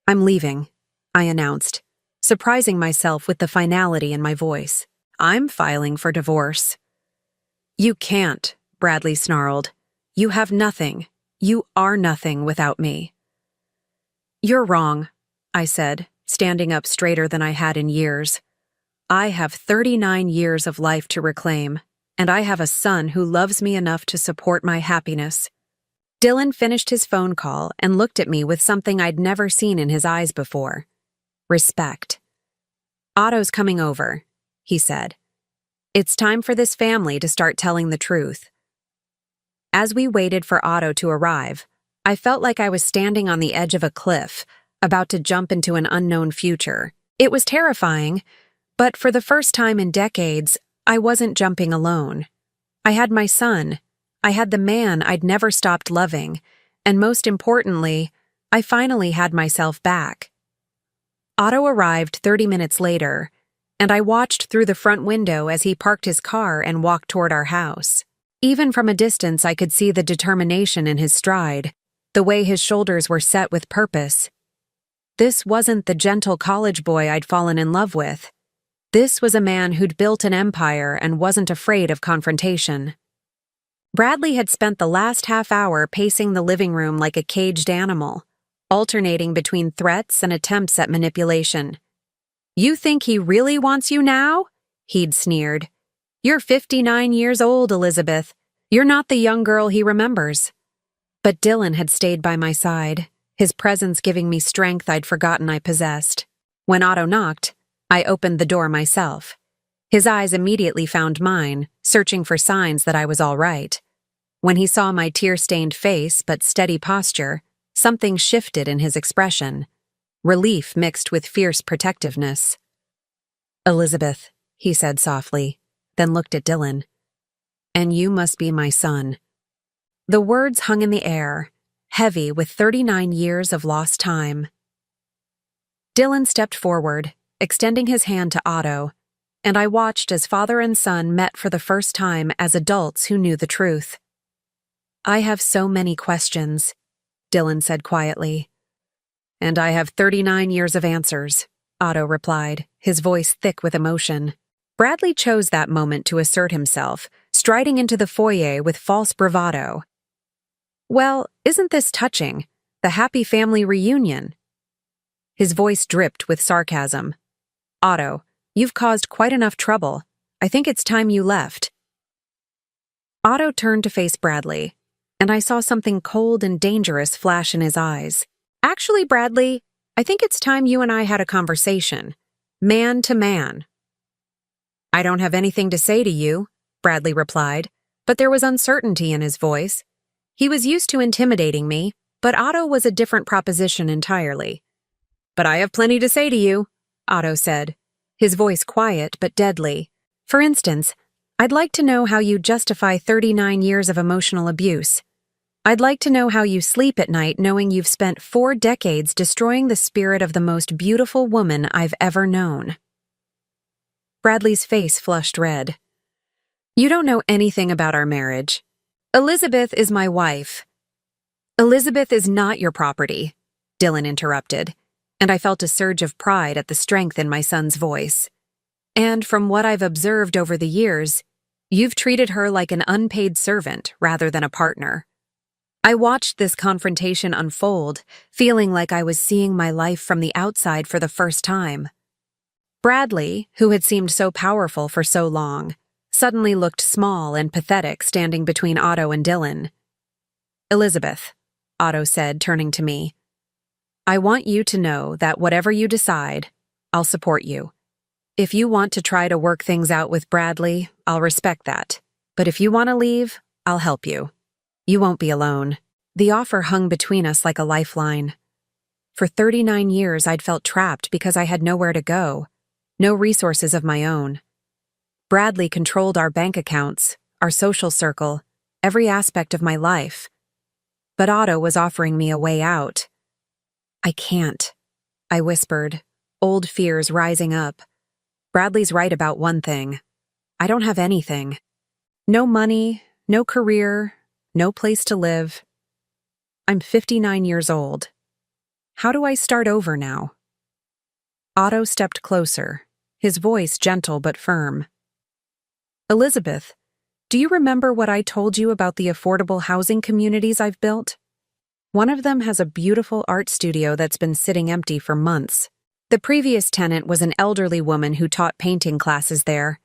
S1: "I'm leaving," I announced, surprising myself with the finality in my voice. "I'm filing for divorce." "You can't," Bradley snarled. "You have nothing. You are nothing without me." "You're wrong," I said, standing up straighter than I had in years. "I have 39 years of life to reclaim, and I have a son who loves me enough to support my happiness." Dylan finished his phone call and looked at me with something I'd never seen in his eyes before. Respect. "Otto's coming over," he said. "It's time for this family to start telling the truth." As we waited for Otto to arrive, I felt like I was standing on the edge of a cliff, about to jump into an unknown future. It was terrifying, but for the first time in decades, I wasn't jumping alone. I had my son. I had the man I'd never stopped loving, and most importantly, I finally had myself back. Otto arrived 30 minutes later, and I watched through the front window as he parked his car and walked toward our house. Even from a distance, I could see the determination in his stride, the way his shoulders were set with purpose. This wasn't the gentle college boy I'd fallen in love with. This was a man who'd built an empire and wasn't afraid of confrontation. Bradley had spent the last half hour pacing the living room like a caged animal, alternating between threats and attempts at manipulation. "You think he really wants you now?" he'd sneered. "You're 59 years old, Elizabeth. You're not the young girl he remembers." But Dylan had stayed by my side, his presence giving me strength I'd forgotten I possessed. When Otto knocked, I opened the door myself. His eyes immediately found mine, searching for signs that I was all right. When he saw my tear-stained face but steady posture, something shifted in his expression, relief mixed with fierce protectiveness. "Elizabeth," he said softly, then looked at Dylan. "And you must be my son." The words hung in the air, heavy with 39 years of lost time. Dylan stepped forward, extending his hand to Otto, and I watched as father and son met for the first time as adults who knew the truth. "I have so many questions," Dylan said quietly. "And I have 39 years of answers," Otto replied, his voice thick with emotion. Bradley chose that moment to assert himself, striding into the foyer with false bravado. "Well, isn't this touching? The happy family reunion." His voice dripped with sarcasm. "Otto, you've caused quite enough trouble. I think it's time you left." Otto turned to face Bradley, and I saw something cold and dangerous flash in his eyes. "Actually, Bradley, I think it's time you and I had a conversation. Man to man. I don't have anything to say to you, Bradley replied, but there was uncertainty in his voice. He was used to intimidating me, but Otto was a different proposition entirely. But I have plenty to say to you, Otto said, his voice quiet but deadly. For instance, I'd like to know how you justify 39 years of emotional abuse. I'd like to know how you sleep at night knowing you've spent 4 decades destroying the spirit of the most beautiful woman I've ever known. Bradley's face flushed red. You don't know anything about our marriage. Elizabeth is my wife. Elizabeth is not your property, Dylan interrupted, and I felt a surge of pride at the strength in my son's voice. And from what I've observed over the years, you've treated her like an unpaid servant rather than a partner. I watched this confrontation unfold, feeling like I was seeing my life from the outside for the first time. Bradley, who had seemed so powerful for so long, suddenly looked small and pathetic standing between Otto and Dylan. Elizabeth, Otto said, turning to me, I want you to know that whatever you decide, I'll support you. If you want to try to work things out with Bradley, I'll respect that. But if you want to leave, I'll help you. You won't be alone. The offer hung between us like a lifeline. For 39 years, I'd felt trapped because I had nowhere to go, no resources of my own. Bradley controlled our bank accounts, our social circle, every aspect of my life. But Otto was offering me a way out. I can't, I whispered, old fears rising up. Bradley's right about one thing. I don't have anything. No money, no career, no place to live. I'm 59 years old. How do I start over now? Otto stepped closer, his voice gentle but firm. Elizabeth, do you remember what I told you about the affordable housing communities I've built? One of them has a beautiful art studio that's been sitting empty for months. The previous tenant was an elderly woman who taught painting classes there.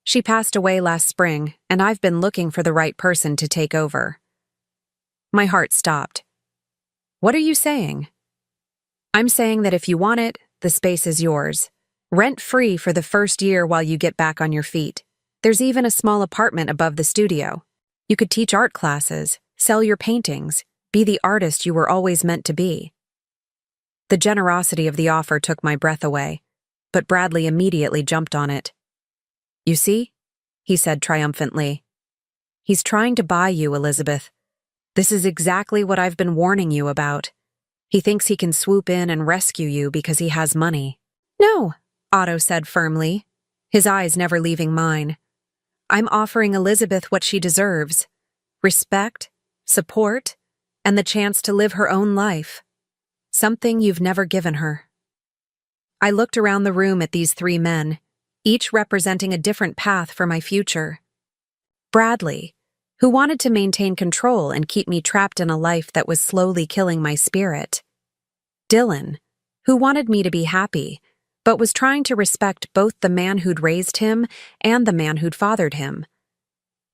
S1: She passed away last spring, and I've been looking for the right person to take over. My heart stopped. What are you saying? I'm saying that if you want it, the space is yours. Rent-free for the first year while you get back on your feet. There's even a small apartment above the studio. You could teach art classes, sell your paintings, be the artist you were always meant to be. The generosity of the offer took my breath away, but Bradley immediately jumped on it. You see? He said triumphantly. He's trying to buy you, Elizabeth. This is exactly what I've been warning you about. He thinks he can swoop in and rescue you because he has money. No, Otto said firmly, his eyes never leaving mine. I'm offering Elizabeth what she deserves. Respect, support, and the chance to live her own life. Something you've never given her. I looked around the room at these 3 men, each representing a different path for my future. Bradley, who wanted to maintain control and keep me trapped in a life that was slowly killing my spirit. Dylan, who wanted me to be happy, but was trying to respect both the man who'd raised him and the man who'd fathered him.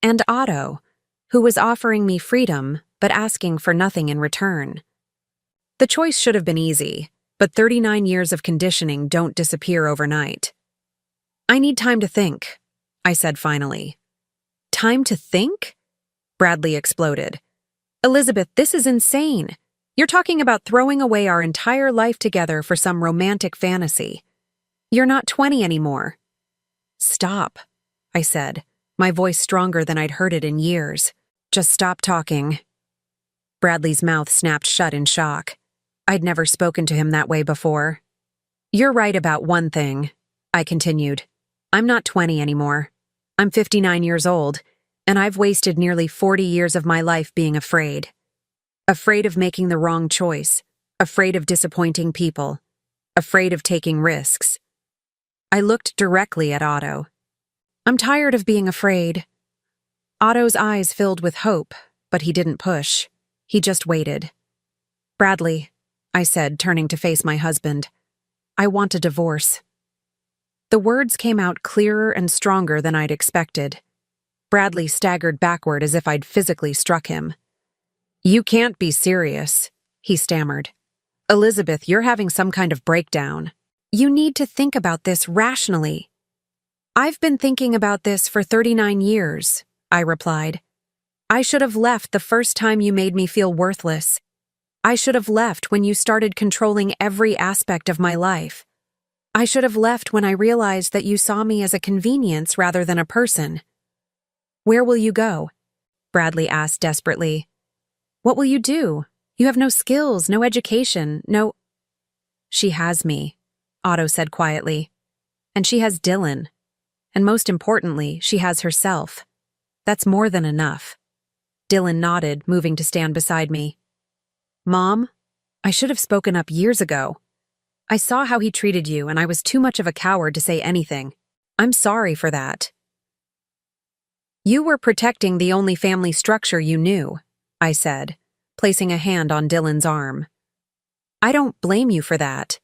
S1: And Otto, who was offering me freedom, but asking for nothing in return. The choice should have been easy, but 39 years of conditioning don't disappear overnight. I need time to think, I said finally. Time to think? Bradley exploded. Elizabeth, this is insane. You're talking about throwing away our entire life together for some romantic fantasy. You're not 20 anymore. Stop, I said, my voice stronger than I'd heard it in years. Just stop talking. Bradley's mouth snapped shut in shock. I'd never spoken to him that way before. You're right about one thing, I continued. I'm not 20 anymore. I'm 59 years old, and I've wasted nearly 40 years of my life being afraid. Afraid of making the wrong choice, afraid of disappointing people, afraid of taking risks. I looked directly at Otto. I'm tired of being afraid. Otto's eyes filled with hope, but he didn't push. He just waited. Bradley, I said, turning to face my husband, I want a divorce. The words came out clearer and stronger than I'd expected. Bradley staggered backward as if I'd physically struck him. You can't be serious, he stammered. Elizabeth, you're having some kind of breakdown. You need to think about this rationally. I've been thinking about this for 39 years, I replied. I should have left the first time you made me feel worthless. I should have left when you started controlling every aspect of my life. I should have left when I realized that you saw me as a convenience rather than a person. Where will you go? Bradley asked desperately. What will you do? You have no skills, no education, no— She has me, Otto said quietly. And she has Dylan. And most importantly, she has herself. That's more than enough. Dylan nodded, moving to stand beside me. Mom, I should have spoken up years ago. I saw how he treated you, and I was too much of a coward to say anything. I'm sorry for that. You were protecting the only family structure you knew, I said, placing a hand on Dylan's arm. I don't blame you for that.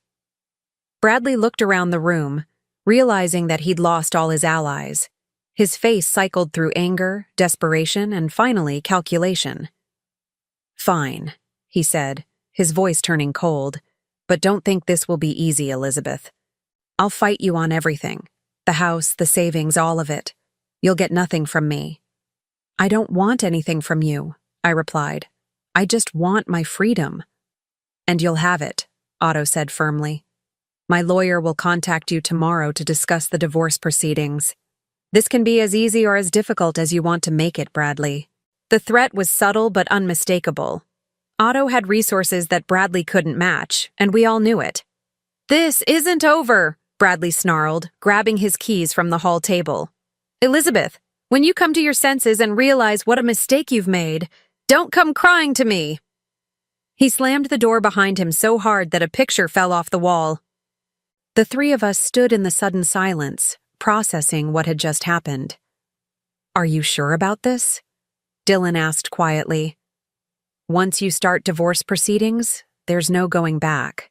S1: Bradley looked around the room, realizing that he'd lost all his allies. His face cycled through anger, desperation, and finally calculation. Fine, he said, his voice turning cold, but don't think this will be easy, Elizabeth. I'll fight you on everything. The house, the savings, all of it. You'll get nothing from me. I don't want anything from you, I replied. I just want my freedom. And you'll have it, Otto said firmly. My lawyer will contact you tomorrow to discuss the divorce proceedings. This can be as easy or as difficult as you want to make it, Bradley. The threat was subtle but unmistakable. Otto had resources that Bradley couldn't match, and we all knew it. This isn't over, Bradley snarled, grabbing his keys from the hall table. Elizabeth, when you come to your senses and realize what a mistake you've made, don't come crying to me. He slammed the door behind him so hard that a picture fell off the wall. The three of us stood in the sudden silence, processing what had just happened. Are you sure about this? Dylan asked quietly. Once you start divorce proceedings, there's no going back.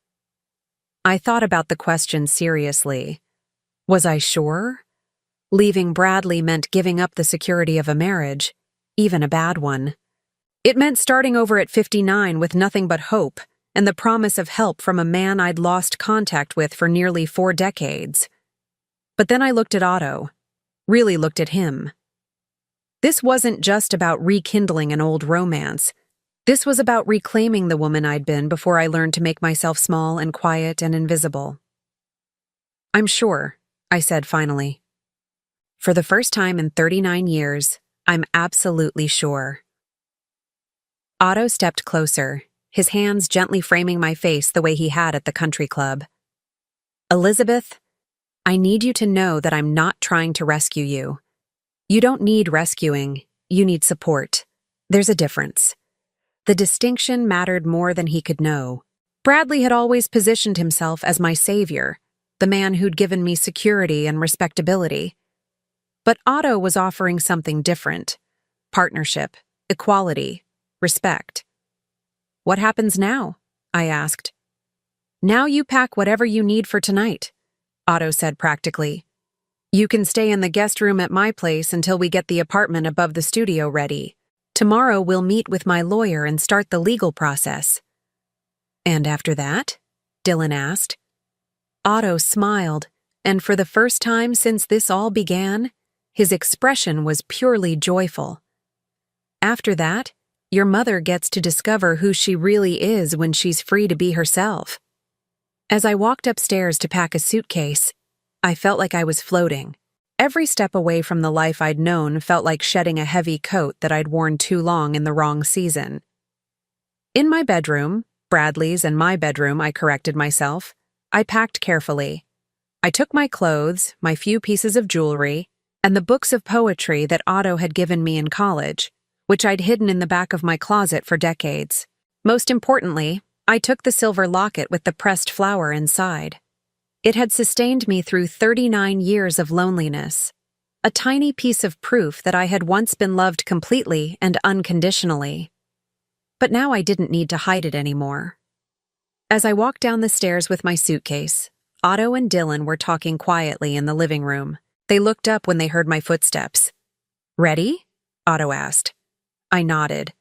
S1: I thought about the question seriously. Was I sure? Leaving Bradley meant giving up the security of a marriage, even a bad one. It meant starting over at 59 with nothing but hope and the promise of help from a man I'd lost contact with for nearly 4 decades. But then I looked at Otto, really looked at him. This wasn't just about rekindling an old romance. This was about reclaiming the woman I'd been before I learned to make myself small and quiet and invisible. I'm sure, I said finally. For the first time in 39 years, I'm absolutely sure. Otto stepped closer, his hands gently framing my face the way he had at the country club. Elizabeth, I need you to know that I'm not trying to rescue you. You don't need rescuing, you need support. There's a difference. The distinction mattered more than he could know. Bradley had always positioned himself as my savior, the man who'd given me security and respectability. But Otto was offering something different. Partnership, equality, respect. What happens now? I asked. Now you pack whatever you need for tonight, Otto said practically. You can stay in the guest room at my place until we get the apartment above the studio ready. Tomorrow we'll meet with my lawyer and start the legal process. And after that? Dylan asked. Otto smiled, and for the first time since this all began, his expression was purely joyful. After that, your mother gets to discover who she really is when she's free to be herself. As I walked upstairs to pack a suitcase, I felt like I was floating. Every step away from the life I'd known felt like shedding a heavy coat that I'd worn too long in the wrong season. In my bedroom, Bradley's and my bedroom, I corrected myself, I packed carefully. I took my clothes, my few pieces of jewelry, and the books of poetry that Otto had given me in college, which I'd hidden in the back of my closet for decades. Most importantly, I took the silver locket with the pressed flower inside. It had sustained me through 39 years of loneliness, a tiny piece of proof that I had once been loved completely and unconditionally. But now I didn't need to hide it anymore. As I walked down the stairs with my suitcase, Otto and Dylan were talking quietly in the living room. They looked up when they heard my footsteps. Ready? Otto asked. I nodded,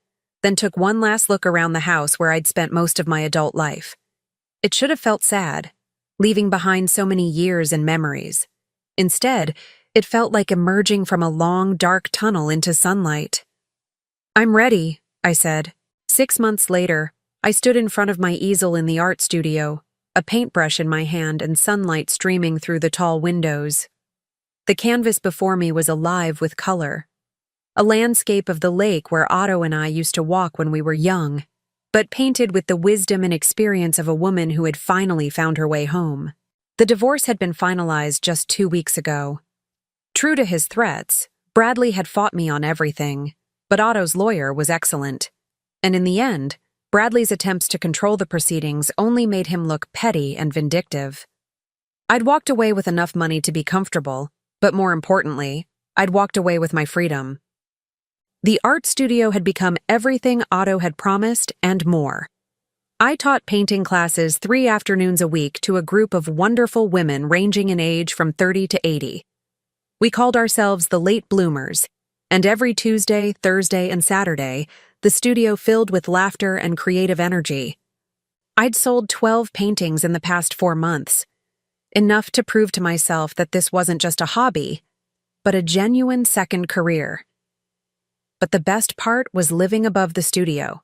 S1: then took one last look around the house where I'd spent most of my adult life. It should have felt sad, leaving behind so many years and memories. Instead, it felt like emerging from a long, dark tunnel into sunlight. "I'm ready," I said. 6 months later, I stood in front of my easel in the art studio, a paintbrush in my hand and sunlight streaming through the tall windows. The canvas before me was alive with color. A landscape of the lake where Otto and I used to walk when we were young, but painted with the wisdom and experience of a woman who had finally found her way home. The divorce had been finalized just 2 weeks ago. True to his threats, Bradley had fought me on everything, but Otto's lawyer was excellent. And in the end, Bradley's attempts to control the proceedings only made him look petty and vindictive. I'd walked away with enough money to be comfortable, but more importantly, I'd walked away with my freedom. The art studio had become everything Otto had promised and more. I taught painting classes 3 afternoons a week to a group of wonderful women ranging in age from 30 to 80. We called ourselves the Late Bloomers, and every Tuesday, Thursday, and Saturday, the studio filled with laughter and creative energy. I'd sold 12 paintings in the past 4 months, enough to prove to myself that this wasn't just a hobby, but a genuine second career. But the best part was living above the studio.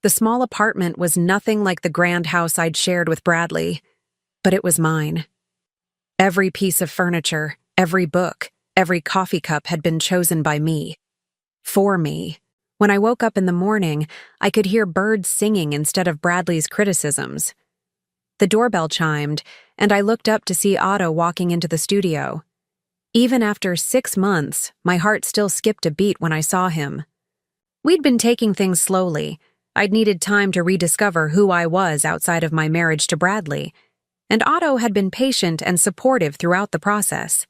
S1: The small apartment was nothing like the grand house I'd shared with Bradley, but it was mine. Every piece of furniture, every book, every coffee cup had been chosen by me. For me. When I woke up in the morning, I could hear birds singing instead of Bradley's criticisms. The doorbell chimed, and I looked up to see Otto walking into the studio. Even after 6 months, my heart still skipped a beat when I saw him. We'd been taking things slowly. I'd needed time to rediscover who I was outside of my marriage to Bradley, and Otto had been patient and supportive throughout the process.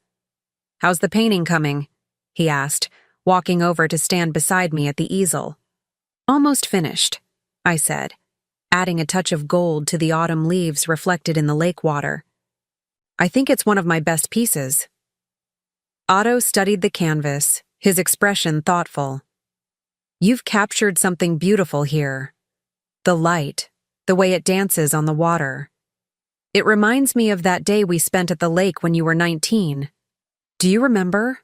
S1: "How's the painting coming?" he asked, walking over to stand beside me at the easel. "Almost finished," I said, adding a touch of gold to the autumn leaves reflected in the lake water. "I think it's one of my best pieces." Otto studied the canvas, his expression thoughtful. "You've captured something beautiful here. The light, the way it dances on the water. It reminds me of that day we spent at the lake when you were 19. Do you remember?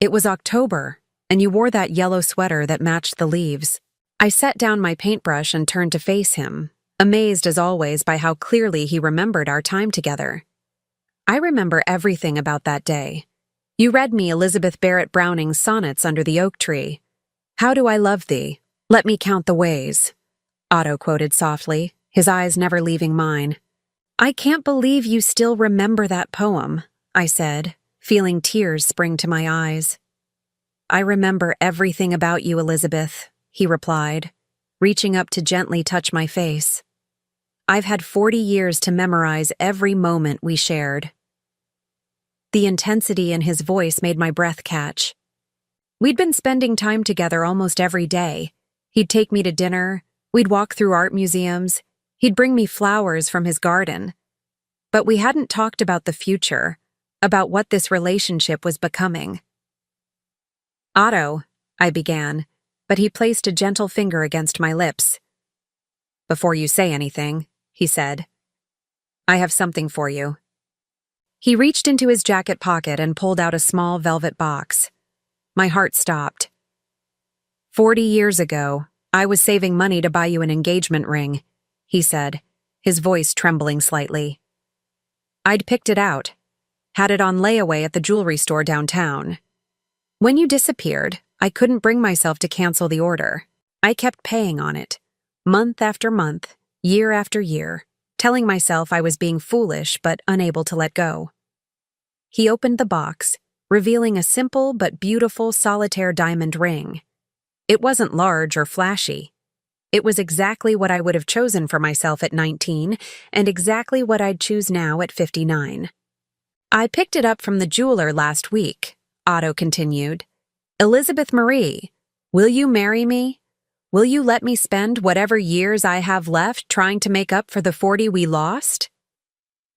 S1: It was October, and you wore that yellow sweater that matched the leaves." I set down my paintbrush and turned to face him, amazed as always by how clearly he remembered our time together. "I remember everything about that day. You read me Elizabeth Barrett Browning's sonnets under the oak tree. 'How do I love thee? Let me count the ways,'" Otto quoted softly, his eyes never leaving mine. "I can't believe you still remember that poem," I said, feeling tears spring to my eyes. "I remember everything about you, Elizabeth," he replied, reaching up to gently touch my face. "I've had 40 years to memorize every moment we shared." The intensity in his voice made my breath catch. We'd been spending time together almost every day. He'd take me to dinner, we'd walk through art museums, he'd bring me flowers from his garden. But we hadn't talked about the future, about what this relationship was becoming. "Otto," I began, but he placed a gentle finger against my lips. "Before you say anything," he said, "I have something for you." He reached into his jacket pocket and pulled out a small velvet box. My heart stopped. 40 years ago, I was saving money to buy you an engagement ring," he said, his voice trembling slightly. "I'd picked it out, had it on layaway at the jewelry store downtown. When you disappeared, I couldn't bring myself to cancel the order. I kept paying on it, month after month, year after year, telling myself I was being foolish but unable to let go." He opened the box, revealing a simple but beautiful solitaire diamond ring. It wasn't large or flashy. It was exactly what I would have chosen for myself at 19 and exactly what I'd choose now at 59. "I picked it up from the jeweler last week," Otto continued. "Elizabeth Marie, will you marry me? Will you let me spend whatever years I have left trying to make up for the 40 we lost?"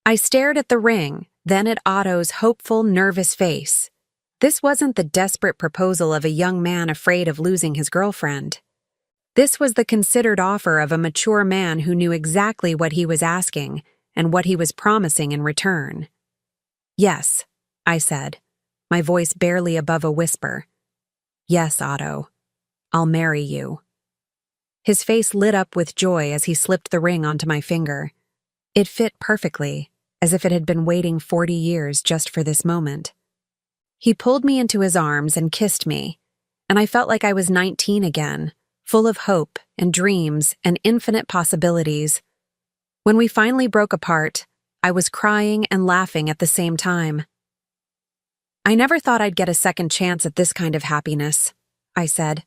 S1: I stared at the ring, then at Otto's hopeful, nervous face. This wasn't the desperate proposal of a young man afraid of losing his girlfriend. This was the considered offer of a mature man who knew exactly what he was asking and what he was promising in return. "Yes," I said, my voice barely above a whisper. "Yes, Otto. I'll marry you." His face lit up with joy as he slipped the ring onto my finger. It fit perfectly, as if it had been waiting 40 years just for this moment. He pulled me into his arms and kissed me, and I felt like I was 19 again, full of hope and dreams and infinite possibilities. When we finally broke apart, I was crying and laughing at the same time. "I never thought I'd get a second chance at this kind of happiness," I said.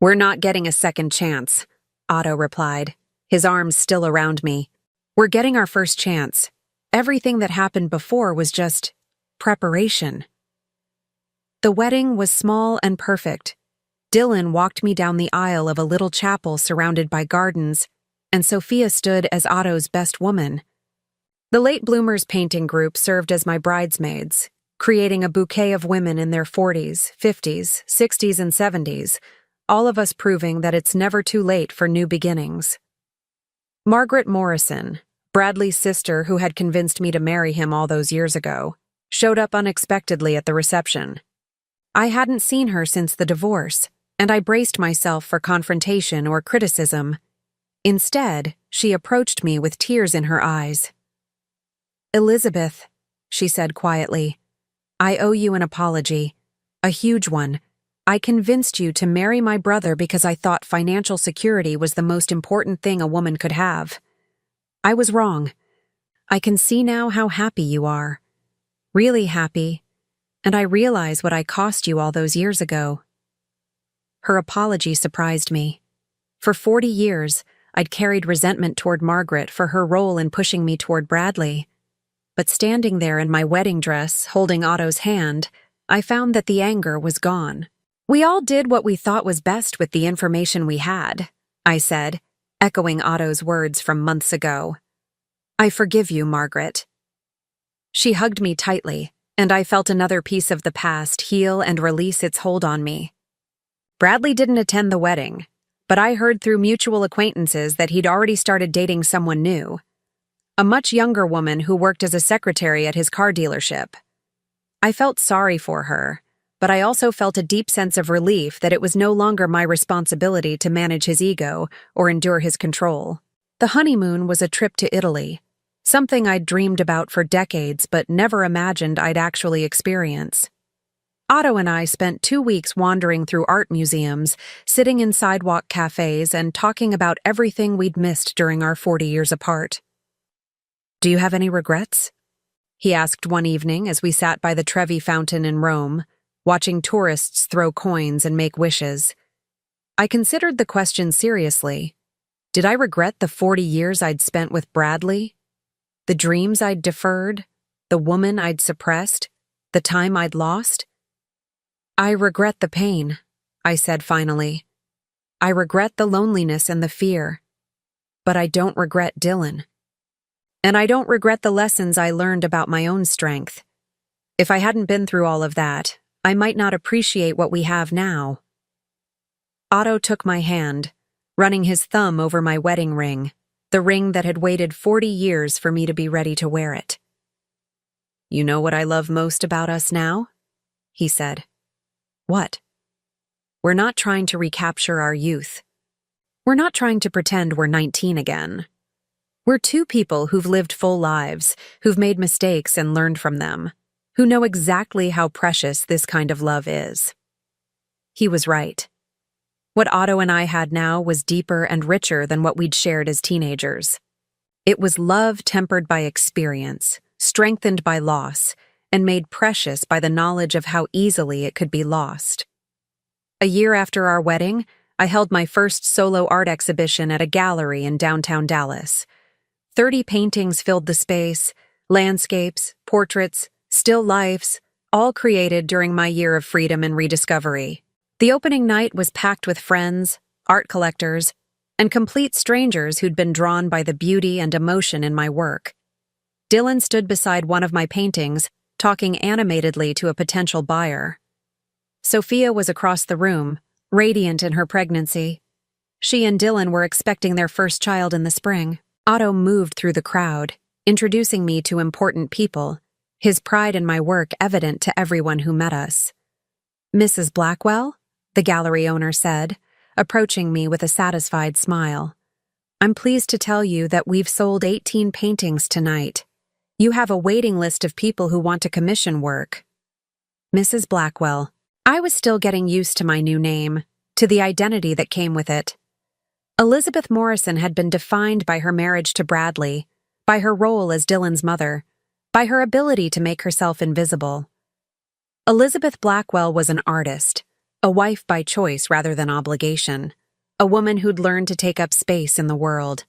S1: "We're not getting a second chance," Otto replied, his arms still around me. "We're getting our first chance. Everything that happened before was just preparation." The wedding was small and perfect. Dylan walked me down the aisle of a little chapel surrounded by gardens, and Sophia stood as Otto's best woman. The Late Bloomers painting group served as my bridesmaids, creating a bouquet of women in their 40s, 50s, 60s, and 70s, all of us proving that it's never too late for new beginnings. Margaret Morrison, Bradley's sister who had convinced me to marry him all those years ago, showed up unexpectedly at the reception. I hadn't seen her since the divorce, and I braced myself for confrontation or criticism. Instead, she approached me with tears in her eyes. "Elizabeth," she said quietly, "I owe you an apology, a huge one. I convinced you to marry my brother because I thought financial security was the most important thing a woman could have. I was wrong. I can see now how happy you are. Really happy. And I realize what I cost you all those years ago." Her apology surprised me. For 40 years, I'd carried resentment toward Margaret for her role in pushing me toward Bradley. But standing there in my wedding dress, holding Otto's hand, I found that the anger was gone. "We all did what we thought was best with the information we had," I said, echoing Otto's words from months ago. "I forgive you, Margaret." She hugged me tightly, and I felt another piece of the past heal and release its hold on me. Bradley didn't attend the wedding, but I heard through mutual acquaintances that he'd already started dating someone new, a much younger woman who worked as a secretary at his car dealership. I felt sorry for her, but I also felt a deep sense of relief that it was no longer my responsibility to manage his ego or endure his control. The honeymoon was a trip to Italy, something I'd dreamed about for decades but never imagined I'd actually experience. Otto and I spent 2 weeks wandering through art museums, sitting in sidewalk cafes, and talking about everything we'd missed during our 40 years apart. "Do you have any regrets?" he asked one evening as we sat by the Trevi Fountain in Rome, watching tourists throw coins and make wishes. I considered the question seriously. Did I regret the 40 years I'd spent with Bradley? The dreams I'd deferred? The woman I'd suppressed? The time I'd lost? "I regret the pain," I said finally. "I regret the loneliness and the fear. But I don't regret Dylan. And I don't regret the lessons I learned about my own strength. If I hadn't been through all of that, I might not appreciate what we have now." Otto took my hand, running his thumb over my wedding ring, the ring that had waited 40 years for me to be ready to wear it. "You know what I love most about us now?" he said. "What?" "We're not trying to recapture our youth. We're not trying to pretend we're 19 again. We're two people who've lived full lives, who've made mistakes and learned from them, who know exactly how precious this kind of love is." He was right. What Otto and I had now was deeper and richer than what we'd shared as teenagers. It was love tempered by experience, strengthened by loss, and made precious by the knowledge of how easily it could be lost. A year after our wedding, I held my first solo art exhibition at a gallery in downtown Dallas. 30 paintings filled the space, landscapes, portraits, still lifes, all created during my year of freedom and rediscovery. The opening night was packed with friends, art collectors, and complete strangers who'd been drawn by the beauty and emotion in my work. Dylan stood beside one of my paintings, talking animatedly to a potential buyer. Sophia was across the room, radiant in her pregnancy. She and Dylan were expecting their first child in the spring. Otto moved through the crowd, introducing me to important people, his pride in my work evident to everyone who met us. "Mrs. Blackwell?" the gallery owner said, approaching me with a satisfied smile. "I'm pleased to tell you that we've sold 18 paintings tonight. You have a waiting list of people who want to commission work." Mrs. Blackwell. I was still getting used to my new name, to the identity that came with it. Elizabeth Morrison had been defined by her marriage to Bradley, by her role as Dylan's mother, by her ability to make herself invisible. Elizabeth Blackwell was an artist, a wife by choice rather than obligation, a woman who'd learned to take up space in the world.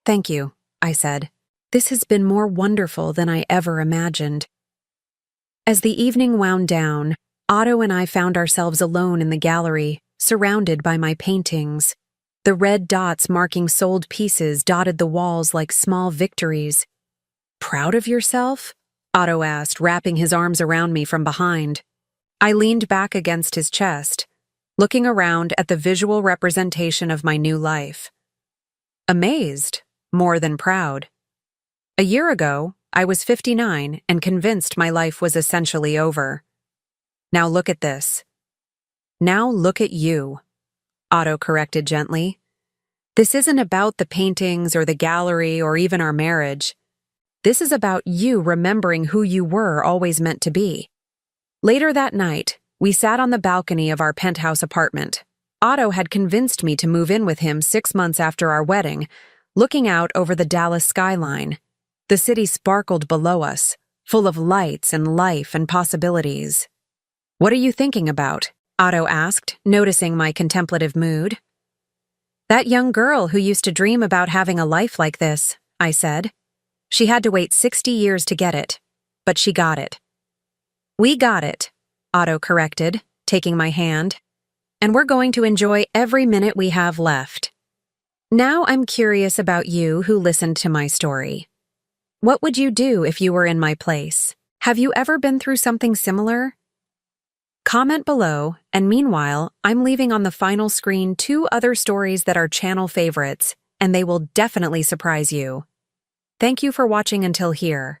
S1: "Thank you," I said. "This has been more wonderful than I ever imagined." As the evening wound down, Otto and I found ourselves alone in the gallery, surrounded by my paintings. The red dots marking sold pieces dotted the walls like small victories. "Proud of yourself?" Otto asked, wrapping his arms around me from behind. I leaned back against his chest, looking around at the visual representation of my new life. Amazed, more than proud. A year ago, I was 59 and convinced my life was essentially over. "Now look at this." "Now look at you," Otto corrected gently. "This isn't about the paintings or the gallery or even our marriage. This is about you remembering who you were always meant to be." Later that night, we sat on the balcony of our penthouse apartment. Otto had convinced me to move in with him 6 months after our wedding, looking out over the Dallas skyline. The city sparkled below us, full of lights and life and possibilities. "What are you thinking about?" Otto asked, noticing my contemplative mood. "That young girl who used to dream about having a life like this," I said. "She had to wait 60 years to get it, but she got it." "We got it," Otto corrected, taking my hand. "And we're going to enjoy every minute we have left." Now I'm curious about you who listened to my story. What would you do if you were in my place? Have you ever been through something similar? Comment below, and meanwhile, I'm leaving on the final screen 2 other stories that are channel favorites, and they will definitely surprise you. Thank you for watching until here.